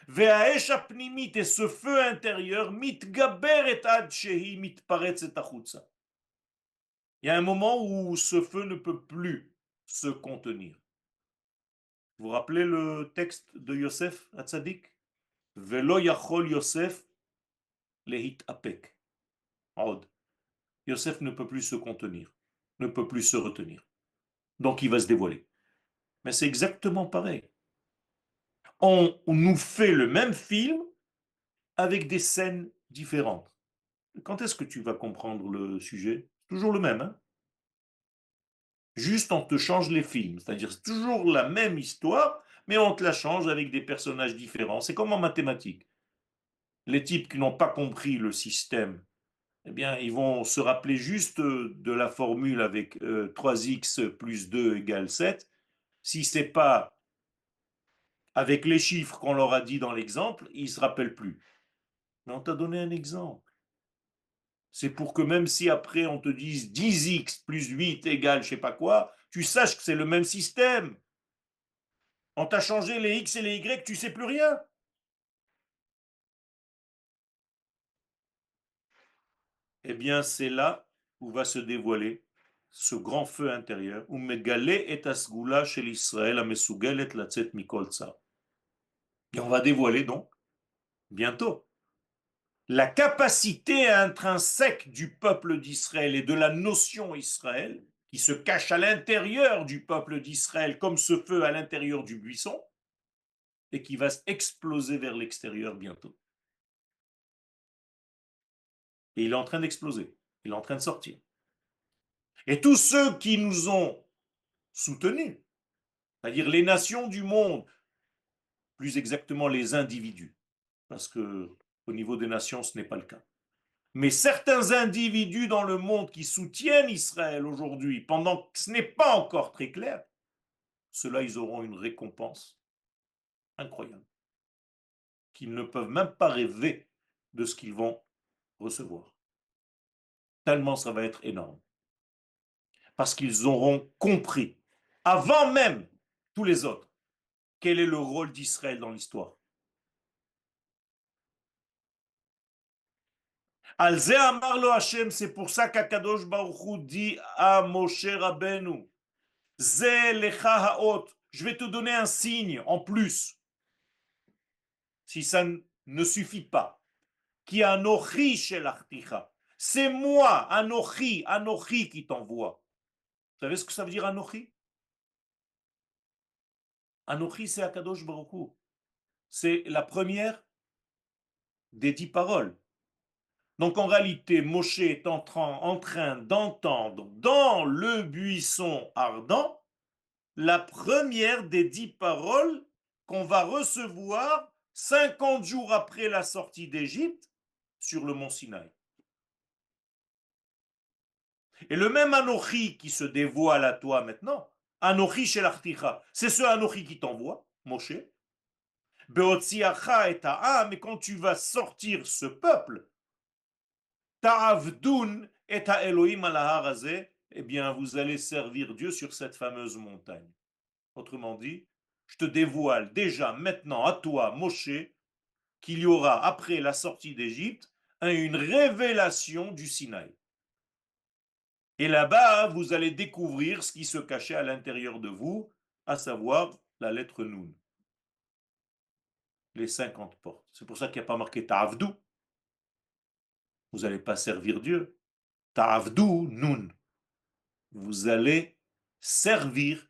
A: Ve'aesh apnimit, et ce feu intérieur, mitgaberet ad shehi mitparetzet achutza. Il y a un moment où ce feu ne peut plus se contenir. Vous vous rappelez le texte de Yosef Hatzadik? Velo yachol Yosef lehit apek. Yosef ne peut plus se contenir, ne peut plus se retenir. Donc il va se dévoiler. Mais c'est exactement pareil. On nous fait le même film avec des scènes différentes. Quand est-ce que tu vas comprendre le sujet? Toujours le même, hein? Juste on te change les films, c'est-à-dire c'est toujours la même histoire, mais on te la change avec des personnages différents. C'est comme en mathématiques. Les types qui n'ont pas compris le système, eh bien, ils vont se rappeler juste de la formule avec 3x plus 2 égale 7. Si c'est pas avec les chiffres qu'on leur a dit dans l'exemple, ils ne se rappellent plus. Mais on t'a donné un exemple. C'est pour que même si après on te dise 10x plus 8 égale je sais pas quoi, tu saches que c'est le même système. On t'a changé les x et les y, tu sais plus rien. Eh bien, c'est là où va se dévoiler ce grand feu intérieur. Et on va dévoiler donc, bientôt, la capacité intrinsèque du peuple d'Israël et de la notion Israël, qui se cache à l'intérieur du peuple d'Israël comme ce feu à l'intérieur du buisson, et qui va exploser vers l'extérieur bientôt. Et il est en train d'exploser, il est en train de sortir. Et tous ceux qui nous ont soutenus, c'est-à-dire les nations du monde, plus exactement les individus, parce que au niveau des nations, ce n'est pas le cas. Mais certains individus dans le monde qui soutiennent Israël aujourd'hui, pendant que ce n'est pas encore très clair, ceux-là, ils auront une récompense incroyable, qu'ils ne peuvent même pas rêver de ce qu'ils vont recevoir. Tellement ça va être énorme. Parce qu'ils auront compris, avant même tous les autres, quel est le rôle d'Israël dans l'histoire. Alze Amar lo Hashem, c'est pour ça qu'Akadosh Baruch Hu dit à Moshe Rabbeinu, Ze lecha haot, je vais te donner un signe en plus, si ça ne suffit pas. Qui anochi shelachticha, c'est moi, Anochi qui t'envoie. Vous savez ce que ça veut dire Anochi? Anochi, c'est Akadosh Baruch Hu. C'est la première des 10 paroles. Donc en réalité, Moshe est en train d'entendre dans le buisson ardent la première des 10 paroles qu'on va recevoir 50 jours après la sortie d'Égypte sur le mont Sinaï. Et le même Anochi qui se dévoile à toi maintenant, Anochi Shelachticha, c'est ce Anochi qui t'envoie, Moshe. Beotziacha et Ta'am, mais quand tu vas sortir ce peuple, Ta'avdun et Elohim al eh bien vous allez servir Dieu sur cette fameuse montagne. Autrement dit, je te dévoile déjà maintenant à toi, Moshe, qu'il y aura après la sortie d'Égypte une révélation du Sinaï. Et là-bas, vous allez découvrir ce qui se cachait à l'intérieur de vous, à savoir la lettre Nun, les 50 portes. C'est pour ça qu'il n'y a pas marqué Ta'avdou. Vous n'allez pas servir Dieu. Ta'avdou Nun. Vous allez servir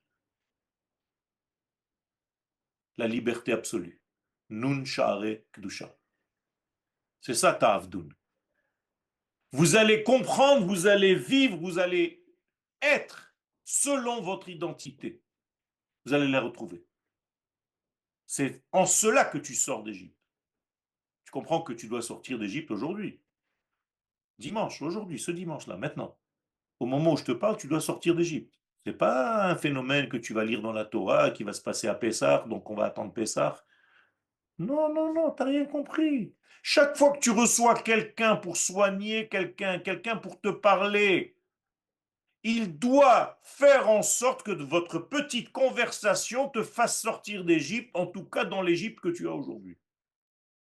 A: la liberté absolue. Nun Sha'are Kdusha. C'est ça Ta'avdun. Vous allez comprendre, vous allez vivre, vous allez être selon votre identité. Vous allez la retrouver. C'est en cela que tu sors d'Égypte. Tu comprends que tu dois sortir d'Égypte aujourd'hui. Dimanche, aujourd'hui, ce dimanche-là, maintenant. Au moment où je te parle, tu dois sortir d'Égypte. Ce n'est pas un phénomène que tu vas lire dans la Torah, qui va se passer à Pessah, donc on va attendre Pessah. Non, non, non, tu n'as rien compris. Chaque fois que tu reçois quelqu'un pour soigner quelqu'un pour te parler, il doit faire en sorte que votre petite conversation te fasse sortir d'Égypte, en tout cas dans l'Égypte que tu as aujourd'hui.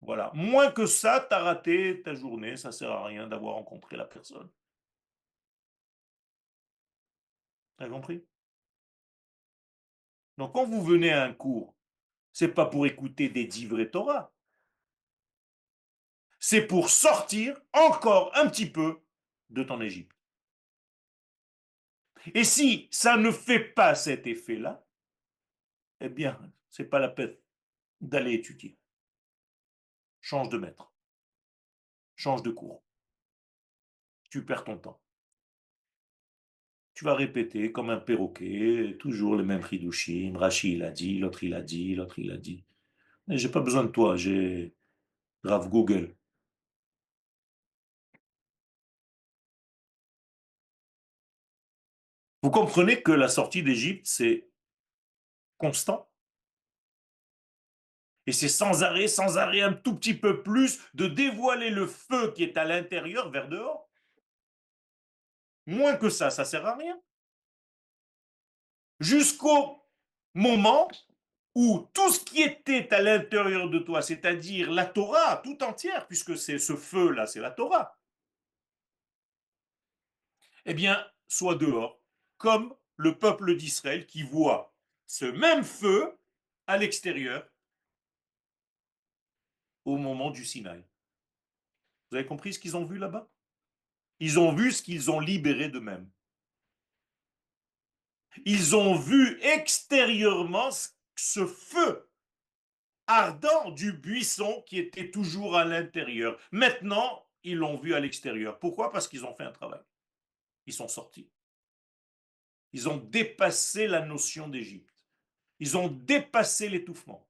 A: Voilà. Moins que ça, tu as raté ta journée, ça ne sert à rien d'avoir rencontré la personne. Tu as compris? Donc quand vous venez à un cours, c'est pas pour écouter des divrei Torah, c'est pour sortir encore un petit peu de ton Égypte. Et si ça ne fait pas cet effet-là, eh bien, c'est pas la peine d'aller étudier. Change de maître, change de cours. Tu perds ton temps. Tu vas répéter comme un perroquet, toujours le même chidushim. Rashi il a dit, l'autre il a dit, l'autre il a dit. Mais j'ai pas besoin de toi, j'ai grave Google. Vous comprenez que la sortie d'Égypte, c'est constant. Et c'est sans arrêt, un tout petit peu plus de dévoiler le feu qui est à l'intérieur vers dehors. Moins que ça ne sert à rien. Jusqu'au moment où tout ce qui était à l'intérieur de toi, c'est-à-dire la Torah tout entière, puisque c'est ce feu-là, c'est la Torah, eh bien, soit dehors, comme le peuple d'Israël qui voit ce même feu à l'extérieur au moment du Sinaï. Vous avez compris ce qu'ils ont vu là-bas? Ils ont vu ce qu'ils ont libéré d'eux-mêmes. Ils ont vu extérieurement ce feu ardent du buisson qui était toujours à l'intérieur. Maintenant, ils l'ont vu à l'extérieur. Pourquoi? Parce qu'ils ont fait un travail. Ils sont sortis. Ils ont dépassé la notion d'Égypte. Ils ont dépassé l'étouffement.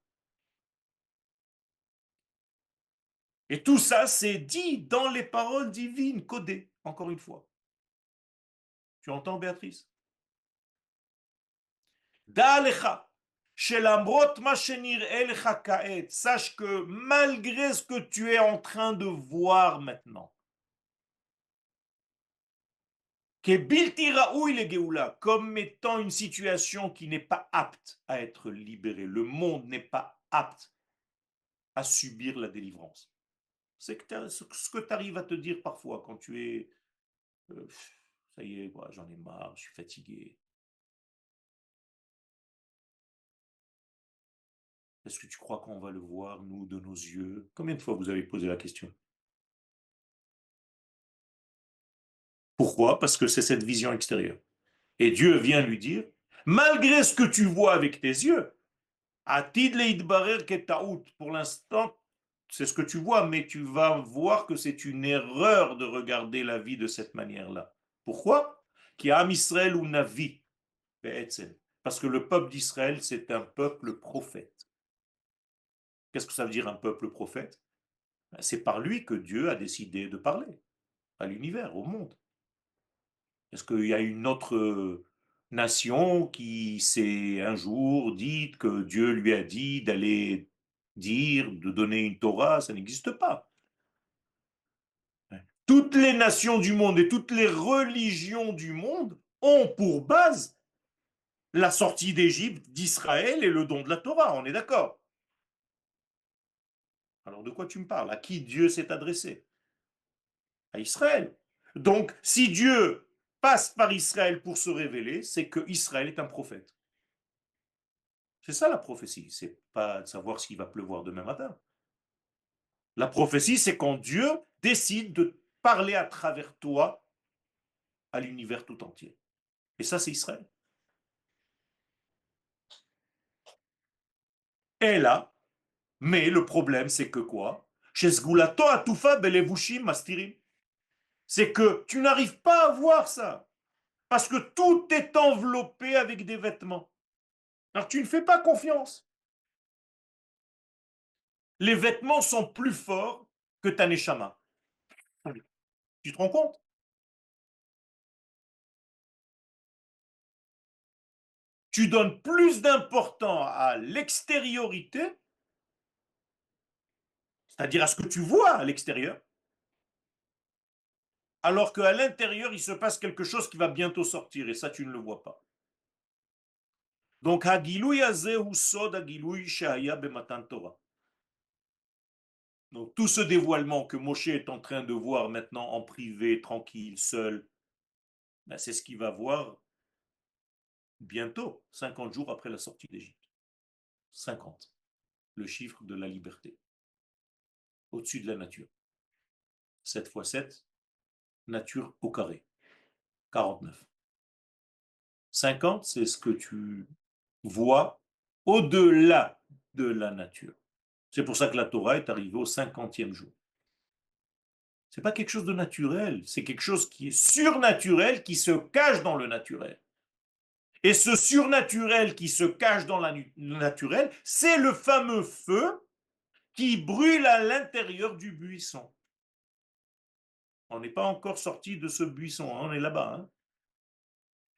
A: Et tout ça, c'est dit dans les paroles divines, codées, encore une fois. Tu entends, Béatrice? Da'alecha, sache que malgré ce que tu es en train de voir maintenant, Kebilti raoui le geoula, comme étant une situation qui n'est pas apte à être libérée. Le monde n'est pas apte à subir la délivrance. C'est que ce que tu arrives à te dire parfois quand tu es ça y est, voilà, j'en ai marre, je suis fatigué. Est-ce que tu crois qu'on va le voir, nous, de nos yeux? Combien de fois vous avez posé la question? Pourquoi? Parce que c'est cette vision extérieure. Et Dieu vient lui dire, malgré ce que tu vois avec tes yeux, Atid leidbarer ketaout, pour l'instant, c'est ce que tu vois, mais tu vas voir que c'est une erreur de regarder la vie de cette manière-là. Pourquoi? Qui a Israël ou Navi, parce que le peuple d'Israël, c'est un peuple prophète. Qu'est-ce que ça veut dire un peuple prophète? C'est par lui que Dieu a décidé de parler à l'univers, au monde. Est-ce qu'il y a une autre nation qui s'est un jour dit que Dieu lui a dit d'aller dire, de donner une Torah? Ça n'existe pas. Toutes les nations du monde et toutes les religions du monde ont pour base la sortie d'Égypte, d'Israël et le don de la Torah, on est d'accord? Alors de quoi tu me parles? À qui Dieu s'est adressé? À Israël. Donc si Dieu passe par Israël pour se révéler, c'est que Israël est un prophète. C'est ça la prophétie, c'est pas de savoir s'il va pleuvoir demain matin. La prophétie, c'est quand Dieu décide de parler à travers toi à l'univers tout entier. Et ça, c'est Israël. Et là, mais le problème, c'est que quoi? Chez Sgulato Atufa Belevushim Mastirim. C'est que tu n'arrives pas à voir ça. Parce que tout est enveloppé avec des vêtements. Alors tu ne fais pas confiance. Les vêtements sont plus forts que ta neshama. Tu te rends compte? Tu donnes plus d'importance à l'extériorité, c'est-à-dire à ce que tu vois à l'extérieur, alors qu'à l'intérieur, il se passe quelque chose qui va bientôt sortir, et ça, tu ne le vois pas. Donc, Hagilouy Azehu Sod Hagilouy Shahaya Bematan Torah. Donc, tout ce dévoilement que Moshe est en train de voir maintenant en privé, tranquille, seul, ben, c'est ce qu'il va voir bientôt, 50 jours après la sortie d'Égypte. 50, le chiffre de la liberté, au-dessus de la nature. 7 fois 7, nature au carré, 49. 50, c'est ce que tu vois au-delà de la nature. C'est pour ça que la Torah est arrivée au 50e jour. C'est pas quelque chose de naturel, c'est quelque chose qui est surnaturel, qui se cache dans le naturel. Et ce surnaturel qui se cache dans le naturel, c'est le fameux feu qui brûle à l'intérieur du buisson. On n'est pas encore sorti de ce buisson, hein, on est là-bas. Hein.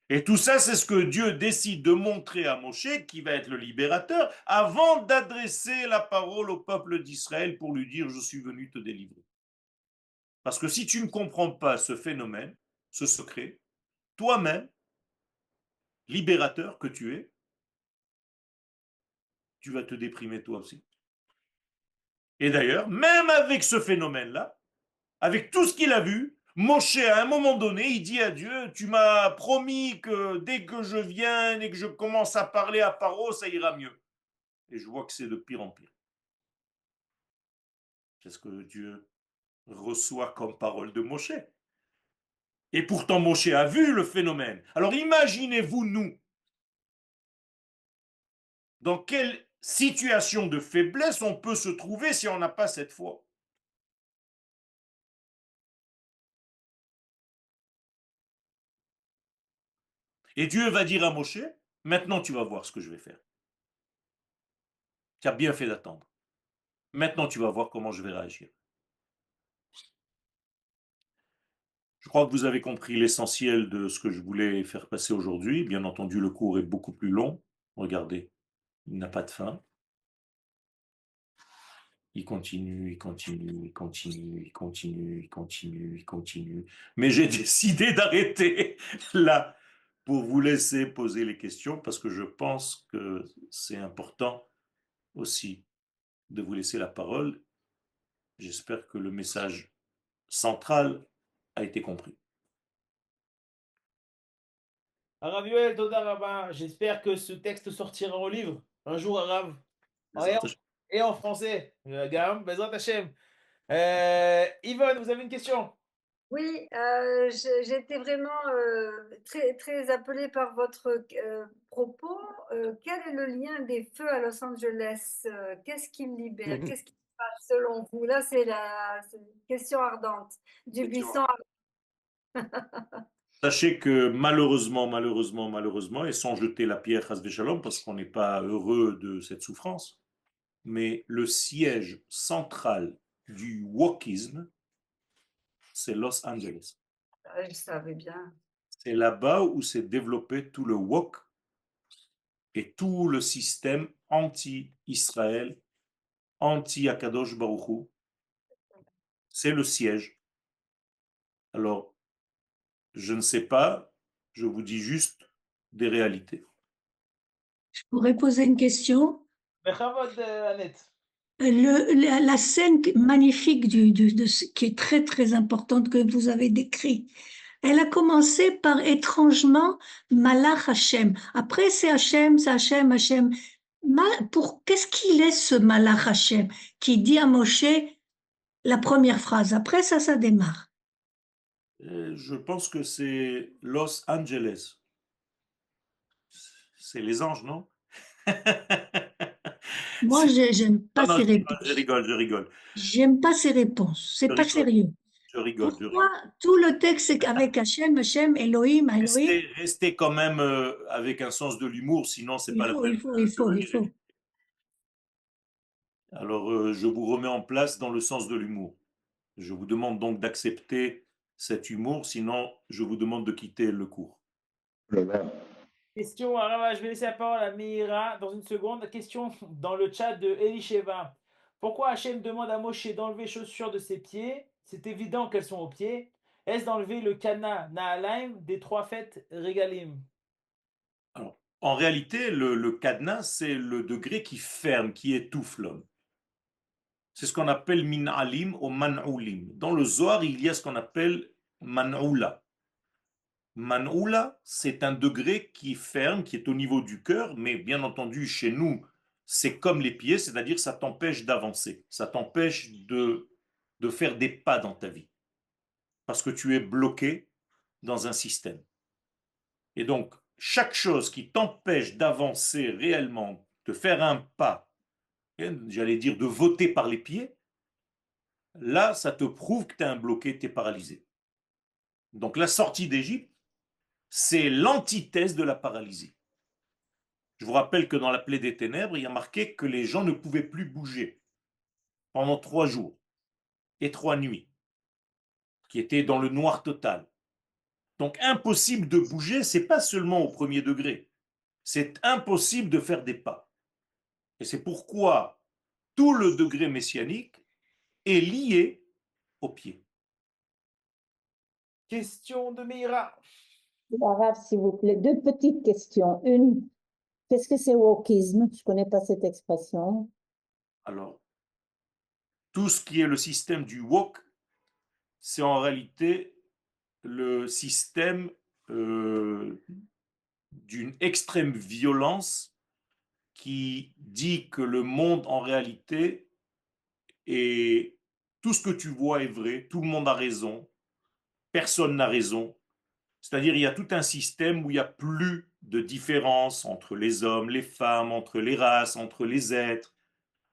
A: Et tout ça, c'est ce que Dieu décide de montrer à Moshe, qui va être le libérateur, avant d'adresser la parole au peuple d'Israël pour lui dire, je suis venu te délivrer. Parce que si tu ne comprends pas ce phénomène, ce secret, toi-même, libérateur que tu es, tu vas te déprimer toi aussi. Et d'ailleurs, même avec ce phénomène-là, avec tout ce qu'il a vu, Moshe, à un moment donné, il dit à Dieu, tu m'as promis que dès que je vienne et que je commence à parler à Paro, ça ira mieux. Et je vois que c'est de pire en pire. C'est ce que Dieu reçoit comme parole de Moshe. Et pourtant, Moshe a vu le phénomène. Alors imaginez-vous, nous, dans quelle situation de faiblesse on peut se trouver si on n'a pas cette foi. Et Dieu va dire à Moshe, maintenant tu vas voir ce que je vais faire. Tu as bien fait d'attendre. Maintenant tu vas voir comment je vais réagir. Je crois que vous avez compris l'essentiel de ce que je voulais faire passer aujourd'hui. Bien entendu, le cours est beaucoup plus long. Regardez, il n'a pas de fin. Il continue, il continue, il continue, il continue, il continue, il continue. Mais j'ai décidé d'arrêter là pour vous laisser poser les questions parce que je pense que c'est important aussi de vous laisser la parole. J'espère que le message central a été compris.
C: Arav Yoel, Toda Rabba, j'espère que ce texte sortira au livre un jour, Arav. Et en français. Gam, Bezrat Hashem. Yvonne, vous avez une question?
B: Oui, j'étais vraiment très, très appelée par votre propos. Quel est le lien des feux à Los Angeles? Qu'est-ce qui libère? Qu'est-ce qui se passe selon vous? Là, c'est une question ardente. Du buisson.
A: Sachez que malheureusement, et sans jeter la pierre, Chas Shalom, parce qu'on n'est pas heureux de cette souffrance, mais le siège central du wokisme, c'est Los Angeles.
B: Je savais bien.
A: C'est là-bas où s'est développé tout le wok et tout le système anti-Israël, anti-Akadosh Baruch Hu. C'est le siège. Alors, je ne sais pas, je vous dis juste des réalités.
D: Je pourrais poser une question.
C: Bechavod, Annette.
D: La scène magnifique qui est très très importante que vous avez décrite, elle a commencé par étrangement Malach Hashem. Après c'est Hashem, Hashem. Qu'est-ce qu'il est ce Malach Hashem qui dit à Moshe la première phrase? Après ça démarre.
A: Je pense que c'est Los Angeles. C'est les anges, non?
D: Moi, j'aime pas
A: Non,
D: ces
A: je
D: réponses.
A: rigole.
D: J'aime pas ces réponses. C'est pas sérieux.
A: Je rigole.
D: Pourquoi tout le texte c'est avec Hashem, Elohim, Elohim?
A: Restez quand même avec un sens de l'humour, sinon c'est pas la peine
D: Il
A: de
D: faut.
A: venir. Alors, je vous remets en place dans le sens de l'humour. Je vous demande donc d'accepter cet humour, sinon je vous demande de quitter le cours.
C: Question, Arav, je vais laisser la parole à Meira dans une seconde. Question dans le chat de Elisheva. Pourquoi Hachem demande à Moshe d'enlever les chaussures de ses pieds? C'est évident qu'elles sont aux pieds. Est-ce d'enlever le kana Naalaim des 3 fêtes Regalim?
A: Alors, en réalité, le cadenas, c'est le degré qui ferme, qui étouffe l'homme. C'est ce qu'on appelle min'alim ou man'oulim. Dans le Zohar, il y a ce qu'on appelle man'oula. Man'oula, c'est un degré qui ferme, qui est au niveau du cœur, mais bien entendu, chez nous, c'est comme les pieds, c'est-à-dire ça t'empêche d'avancer, ça t'empêche de faire des pas dans ta vie, parce que tu es bloqué dans un système. Et donc, chaque chose qui t'empêche d'avancer réellement, de faire un pas, j'allais dire de voter par les pieds, là, ça te prouve que tu es un bloqué, tu es paralysé. Donc la sortie d'Égypte, c'est l'antithèse de la paralysie. Je vous rappelle que dans la plaie des ténèbres, il y a marqué que les gens ne pouvaient plus bouger pendant 3 jours et 3 nuits, qui étaient dans le noir total. Donc impossible de bouger, c'est pas seulement au premier degré, c'est impossible de faire des pas. Et c'est pourquoi tout le degré messianique est lié aux pieds.
C: Question de Meira.
E: Arabe, s'il vous plaît, 2 petites questions. Une, qu'est-ce que c'est wokisme? Je ne connais pas cette expression.
A: Alors, tout ce qui est le système du wok, c'est en réalité le système d'une extrême violence qui dit que le monde en réalité est tout ce que tu vois est vrai, tout le monde a raison, personne n'a raison. C'est-à-dire il y a tout un système où il n'y a plus de différence entre les hommes, les femmes, entre les races, entre les êtres,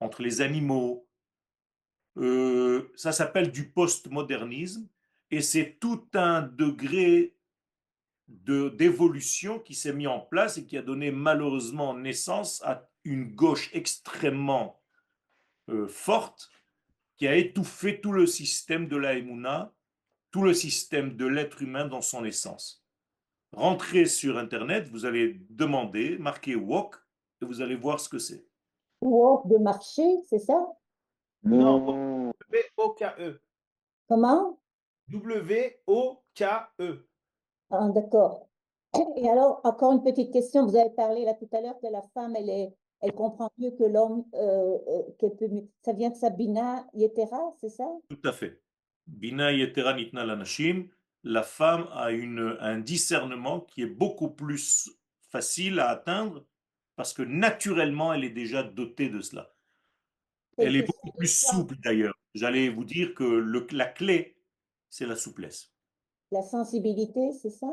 A: entre les animaux. Ça s'appelle du postmodernisme et c'est tout un degré d'évolution qui s'est mis en place et qui a donné malheureusement naissance à une gauche extrêmement forte qui a étouffé tout le système de la Emouna, tout le système de l'être humain dans son essence. Rentrez sur Internet, vous allez demander, marquez walk, et vous allez voir ce que c'est.
E: Wok de marché, c'est ça?
C: Non, W-O-K-E.
E: Comment?
C: W-O-K-E.
E: Ah, d'accord. Et alors, encore une petite question. Vous avez parlé là tout à l'heure que la femme, elle comprend mieux que l'homme, qu'elle peut mieux. Ça vient de Sabina Yetera, c'est ça?
A: Tout à fait. Bina yetera nitna lanashim, la femme a un discernement qui est beaucoup plus facile à atteindre parce que naturellement, elle est déjà dotée de cela.
E: C'est
A: Elle
E: une
A: est
E: question
A: beaucoup
E: de
A: plus
E: sens,
A: souple d'ailleurs. J'allais vous dire que la clé, c'est la souplesse.
E: la sensibilité, c'est ça?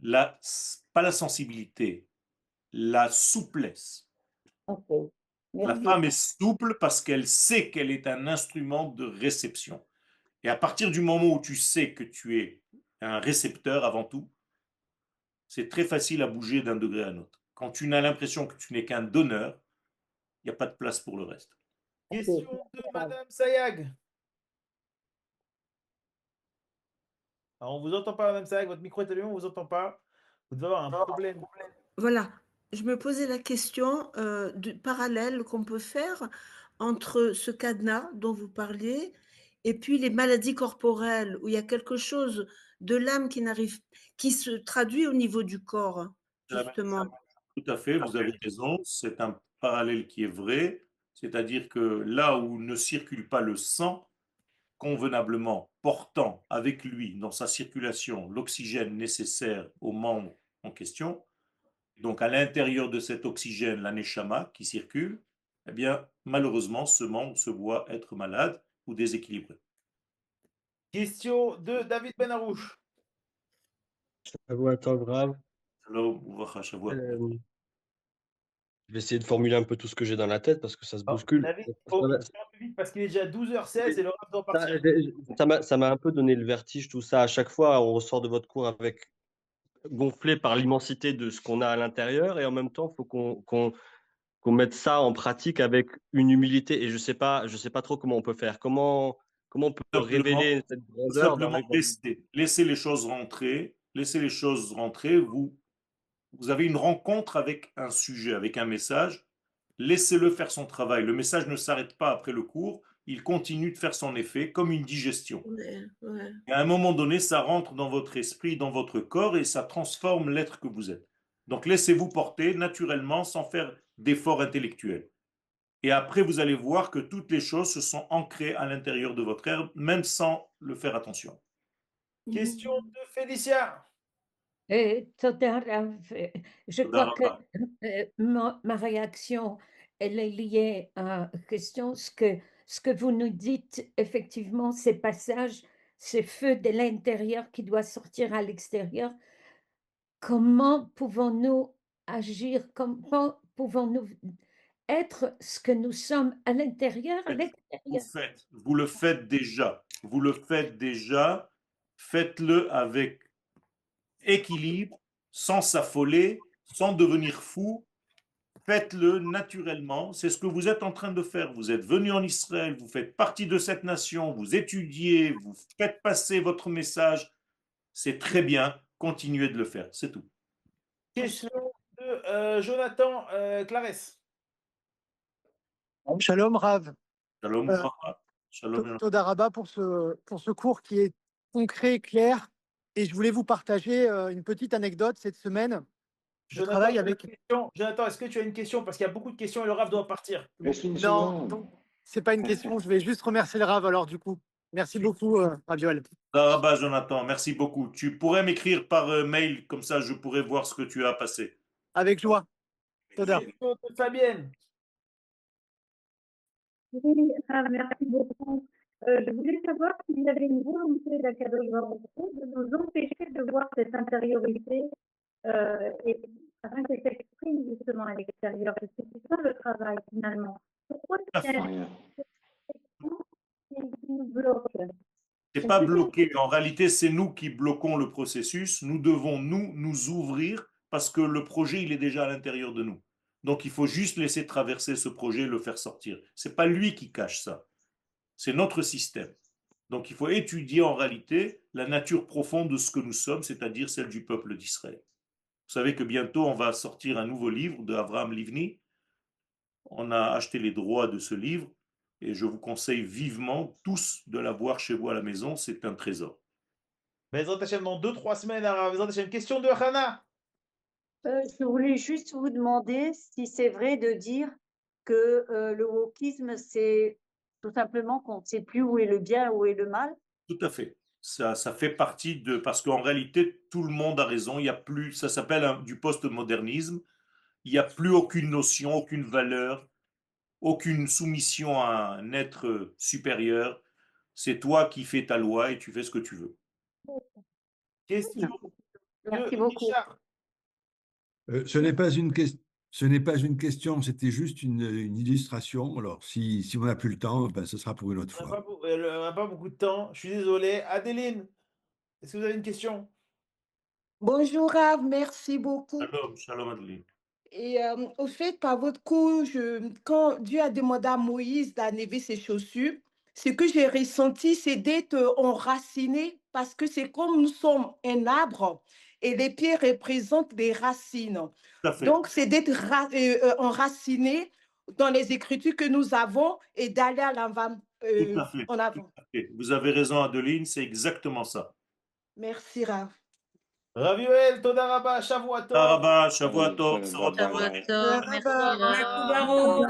A: La, pas la sensibilité, la souplesse.
E: Ok.
A: La
E: Merci.
A: femme est souple parce qu'elle sait qu'elle est un instrument de réception. Et à partir du moment où tu sais que tu es un récepteur avant tout, c'est très facile à bouger d'un degré à un autre. Quand tu n'as l'impression que tu n'es qu'un donneur, il n'y a pas de place pour le reste.
E: Ok.
C: Question de
E: Merci, Rav.
C: Madame Sayag. Alors, on vous entend pas, Madame Sayag, votre micro est allumé, on vous entend pas. Vous devez avoir un problème.
F: Voilà, je me posais la question du parallèle qu'on peut faire entre ce cadenas dont vous parliez et puis les maladies corporelles où il y a quelque chose de l'âme qui se traduit au niveau du corps,
A: C'est la même
F: justement.
A: Tout à fait, vous avez raison, c'est un parallèle qui est vrai, c'est-à-dire que là où ne circule pas le sang convenablement, portant avec lui dans sa circulation l'oxygène nécessaire aux membres en question, donc à l'intérieur de cet oxygène, la neshama qui circule, eh bien malheureusement ce membre se voit être malade ou déséquilibré.
C: Question de David Benarouche.
G: Shavua Tov, Rav.
A: Shalom, uvracha, shavua tov.
G: Je vais essayer de formuler un peu tout ce que j'ai dans la tête parce que ça se
C: Oh,
G: bouscule.
C: David, faut faire plus vite parce qu'il est déjà 12h16 et le rap doit
G: Ça,
C: partir.
G: ça m'a un peu donné le vertige, tout ça. À chaque fois, on ressort de votre cours avec gonflé par l'immensité de ce qu'on a à l'intérieur et en même temps, il faut qu'on mette ça en pratique avec une humilité. Et je sais pas trop comment on peut faire. Comment on peut révéler cette grandeur dans
A: Simplement laissez les choses rentrer, laissez les choses rentrer, vous avez une rencontre avec un sujet, avec un message, laissez-le faire son travail. Le message ne s'arrête pas après le cours, il continue de faire son effet comme une digestion.
F: Ouais.
A: Et à un moment donné, ça rentre dans votre esprit, dans votre corps et ça transforme l'être que vous êtes. Donc laissez-vous porter naturellement sans faire d'efforts intellectuels. Et après, vous allez voir que toutes les choses se sont ancrées à l'intérieur de votre être, même sans le faire attention.
C: Question de Félicia.
E: Toda, Rav. Je crois que
A: Toda
E: ma réaction, elle est liée à la question, ce que vous nous dites, effectivement, ces passages, ce feu de l'intérieur qui doit sortir à l'extérieur, comment pouvons-nous agir, comment pouvons-nous être ce que nous sommes à l'intérieur, à l'extérieur?
A: Vous le faites déjà. Vous le faites déjà. Faites-le avec équilibre, sans s'affoler, sans devenir fou. Faites-le naturellement. C'est ce que vous êtes en train de faire. Vous êtes venu en Israël, vous faites partie de cette nation, vous étudiez, vous faites passer votre message. C'est très bien. Continuez de le faire. C'est tout.
C: Question de Jonathan Clarès.
H: Shalom Rav,
A: Shalom,
H: Euh,
A: Bracha. Shalom, Jonathan.
H: Toda Rabba pour ce cours qui est concret, clair. Et je voulais vous partager une petite anecdote cette semaine. Je
C: Jonathan,
H: travaille
C: tu as une
H: avec.
C: question. Jonathan, est-ce que tu as une question? Parce qu'il y a beaucoup de questions et le rap doit partir.
H: Non, c'est pas une question. Je vais juste remercier le Rav alors du coup. Merci beaucoup, Rav Yoel.
A: Bah, Jonathan, merci beaucoup. Tu pourrais m'écrire par mail, comme ça je pourrais voir ce que tu as passé.
H: Avec joie. Toda.
C: Question de Fabienne.
I: Oui, merci beaucoup. Je voulais savoir s'il y avait une volonté d'Akadosh Baruch Hu de nous empêcher de voir cette intériorité et afin qu'elle s'exprime justement à l'extérieur. Parce que c'est ça le travail finalement. Pourquoi il y a une qui nous bloque?
A: C'est pas bloqué. En réalité, c'est nous qui bloquons le processus. Nous devons nous ouvrir parce que le projet, il est déjà à l'intérieur de nous. Donc, il faut juste laisser traverser ce projet et le faire sortir. C'est pas lui qui cache ça. C'est notre système. Donc, il faut étudier en réalité la nature profonde de ce que nous sommes, c'est-à-dire celle du peuple d'Israël. Vous savez que bientôt, on va sortir un nouveau livre de Avraham Livni. On a acheté les droits de ce livre et je vous conseille vivement tous de l'avoir chez vous à la maison, c'est un trésor.
C: Bezrat Hashem, dans 2-3 semaines, Harav. Bezrat Hashem, question de Hana.
J: Je voulais juste vous demander si c'est vrai de dire que le wokisme, c'est tout simplement qu'on ne sait plus où est le bien, où est le mal.
A: Tout à fait. Ça fait partie de... Parce qu'en réalité, tout le monde a raison. Il y a plus... Ça s'appelle du postmodernisme. Il n'y a plus aucune notion, aucune valeur, aucune soumission à un être supérieur. C'est toi qui fais ta loi et tu fais ce que tu veux.
C: Question
J: Merci
C: de
J: beaucoup.
C: Richard.
K: Ce n'est pas une question, c'était juste une illustration. Alors, si on n'a plus le temps, ben, ce sera pour une autre
C: On
K: fois.
C: n'a pas beaucoup de temps. Je suis désolé. Adéline, est-ce que vous avez une question?
L: Bonjour Rav, merci beaucoup.
A: Shalom, shalom Adeline.
L: Et au fait, par votre cours, quand Dieu a demandé à Moïse d'enlever ses chaussures, ce que j'ai ressenti, c'est d'être enraciné parce que c'est comme nous sommes un arbre et les pieds représentent des racines.
A: Tout à fait.
L: Donc, c'est d'être enraciné dans les écritures que nous avons et d'aller à l'avant.
A: Tout à fait.
L: En avant.
A: Tout à fait. Vous avez raison Adeline, c'est exactement ça.
L: Merci Rav.
C: Rav Yoel, Toda Rabba, Shavuot Tov.
A: Tov, Shavuot Tov, Bsorot Tov.
B: Merci, Baruch.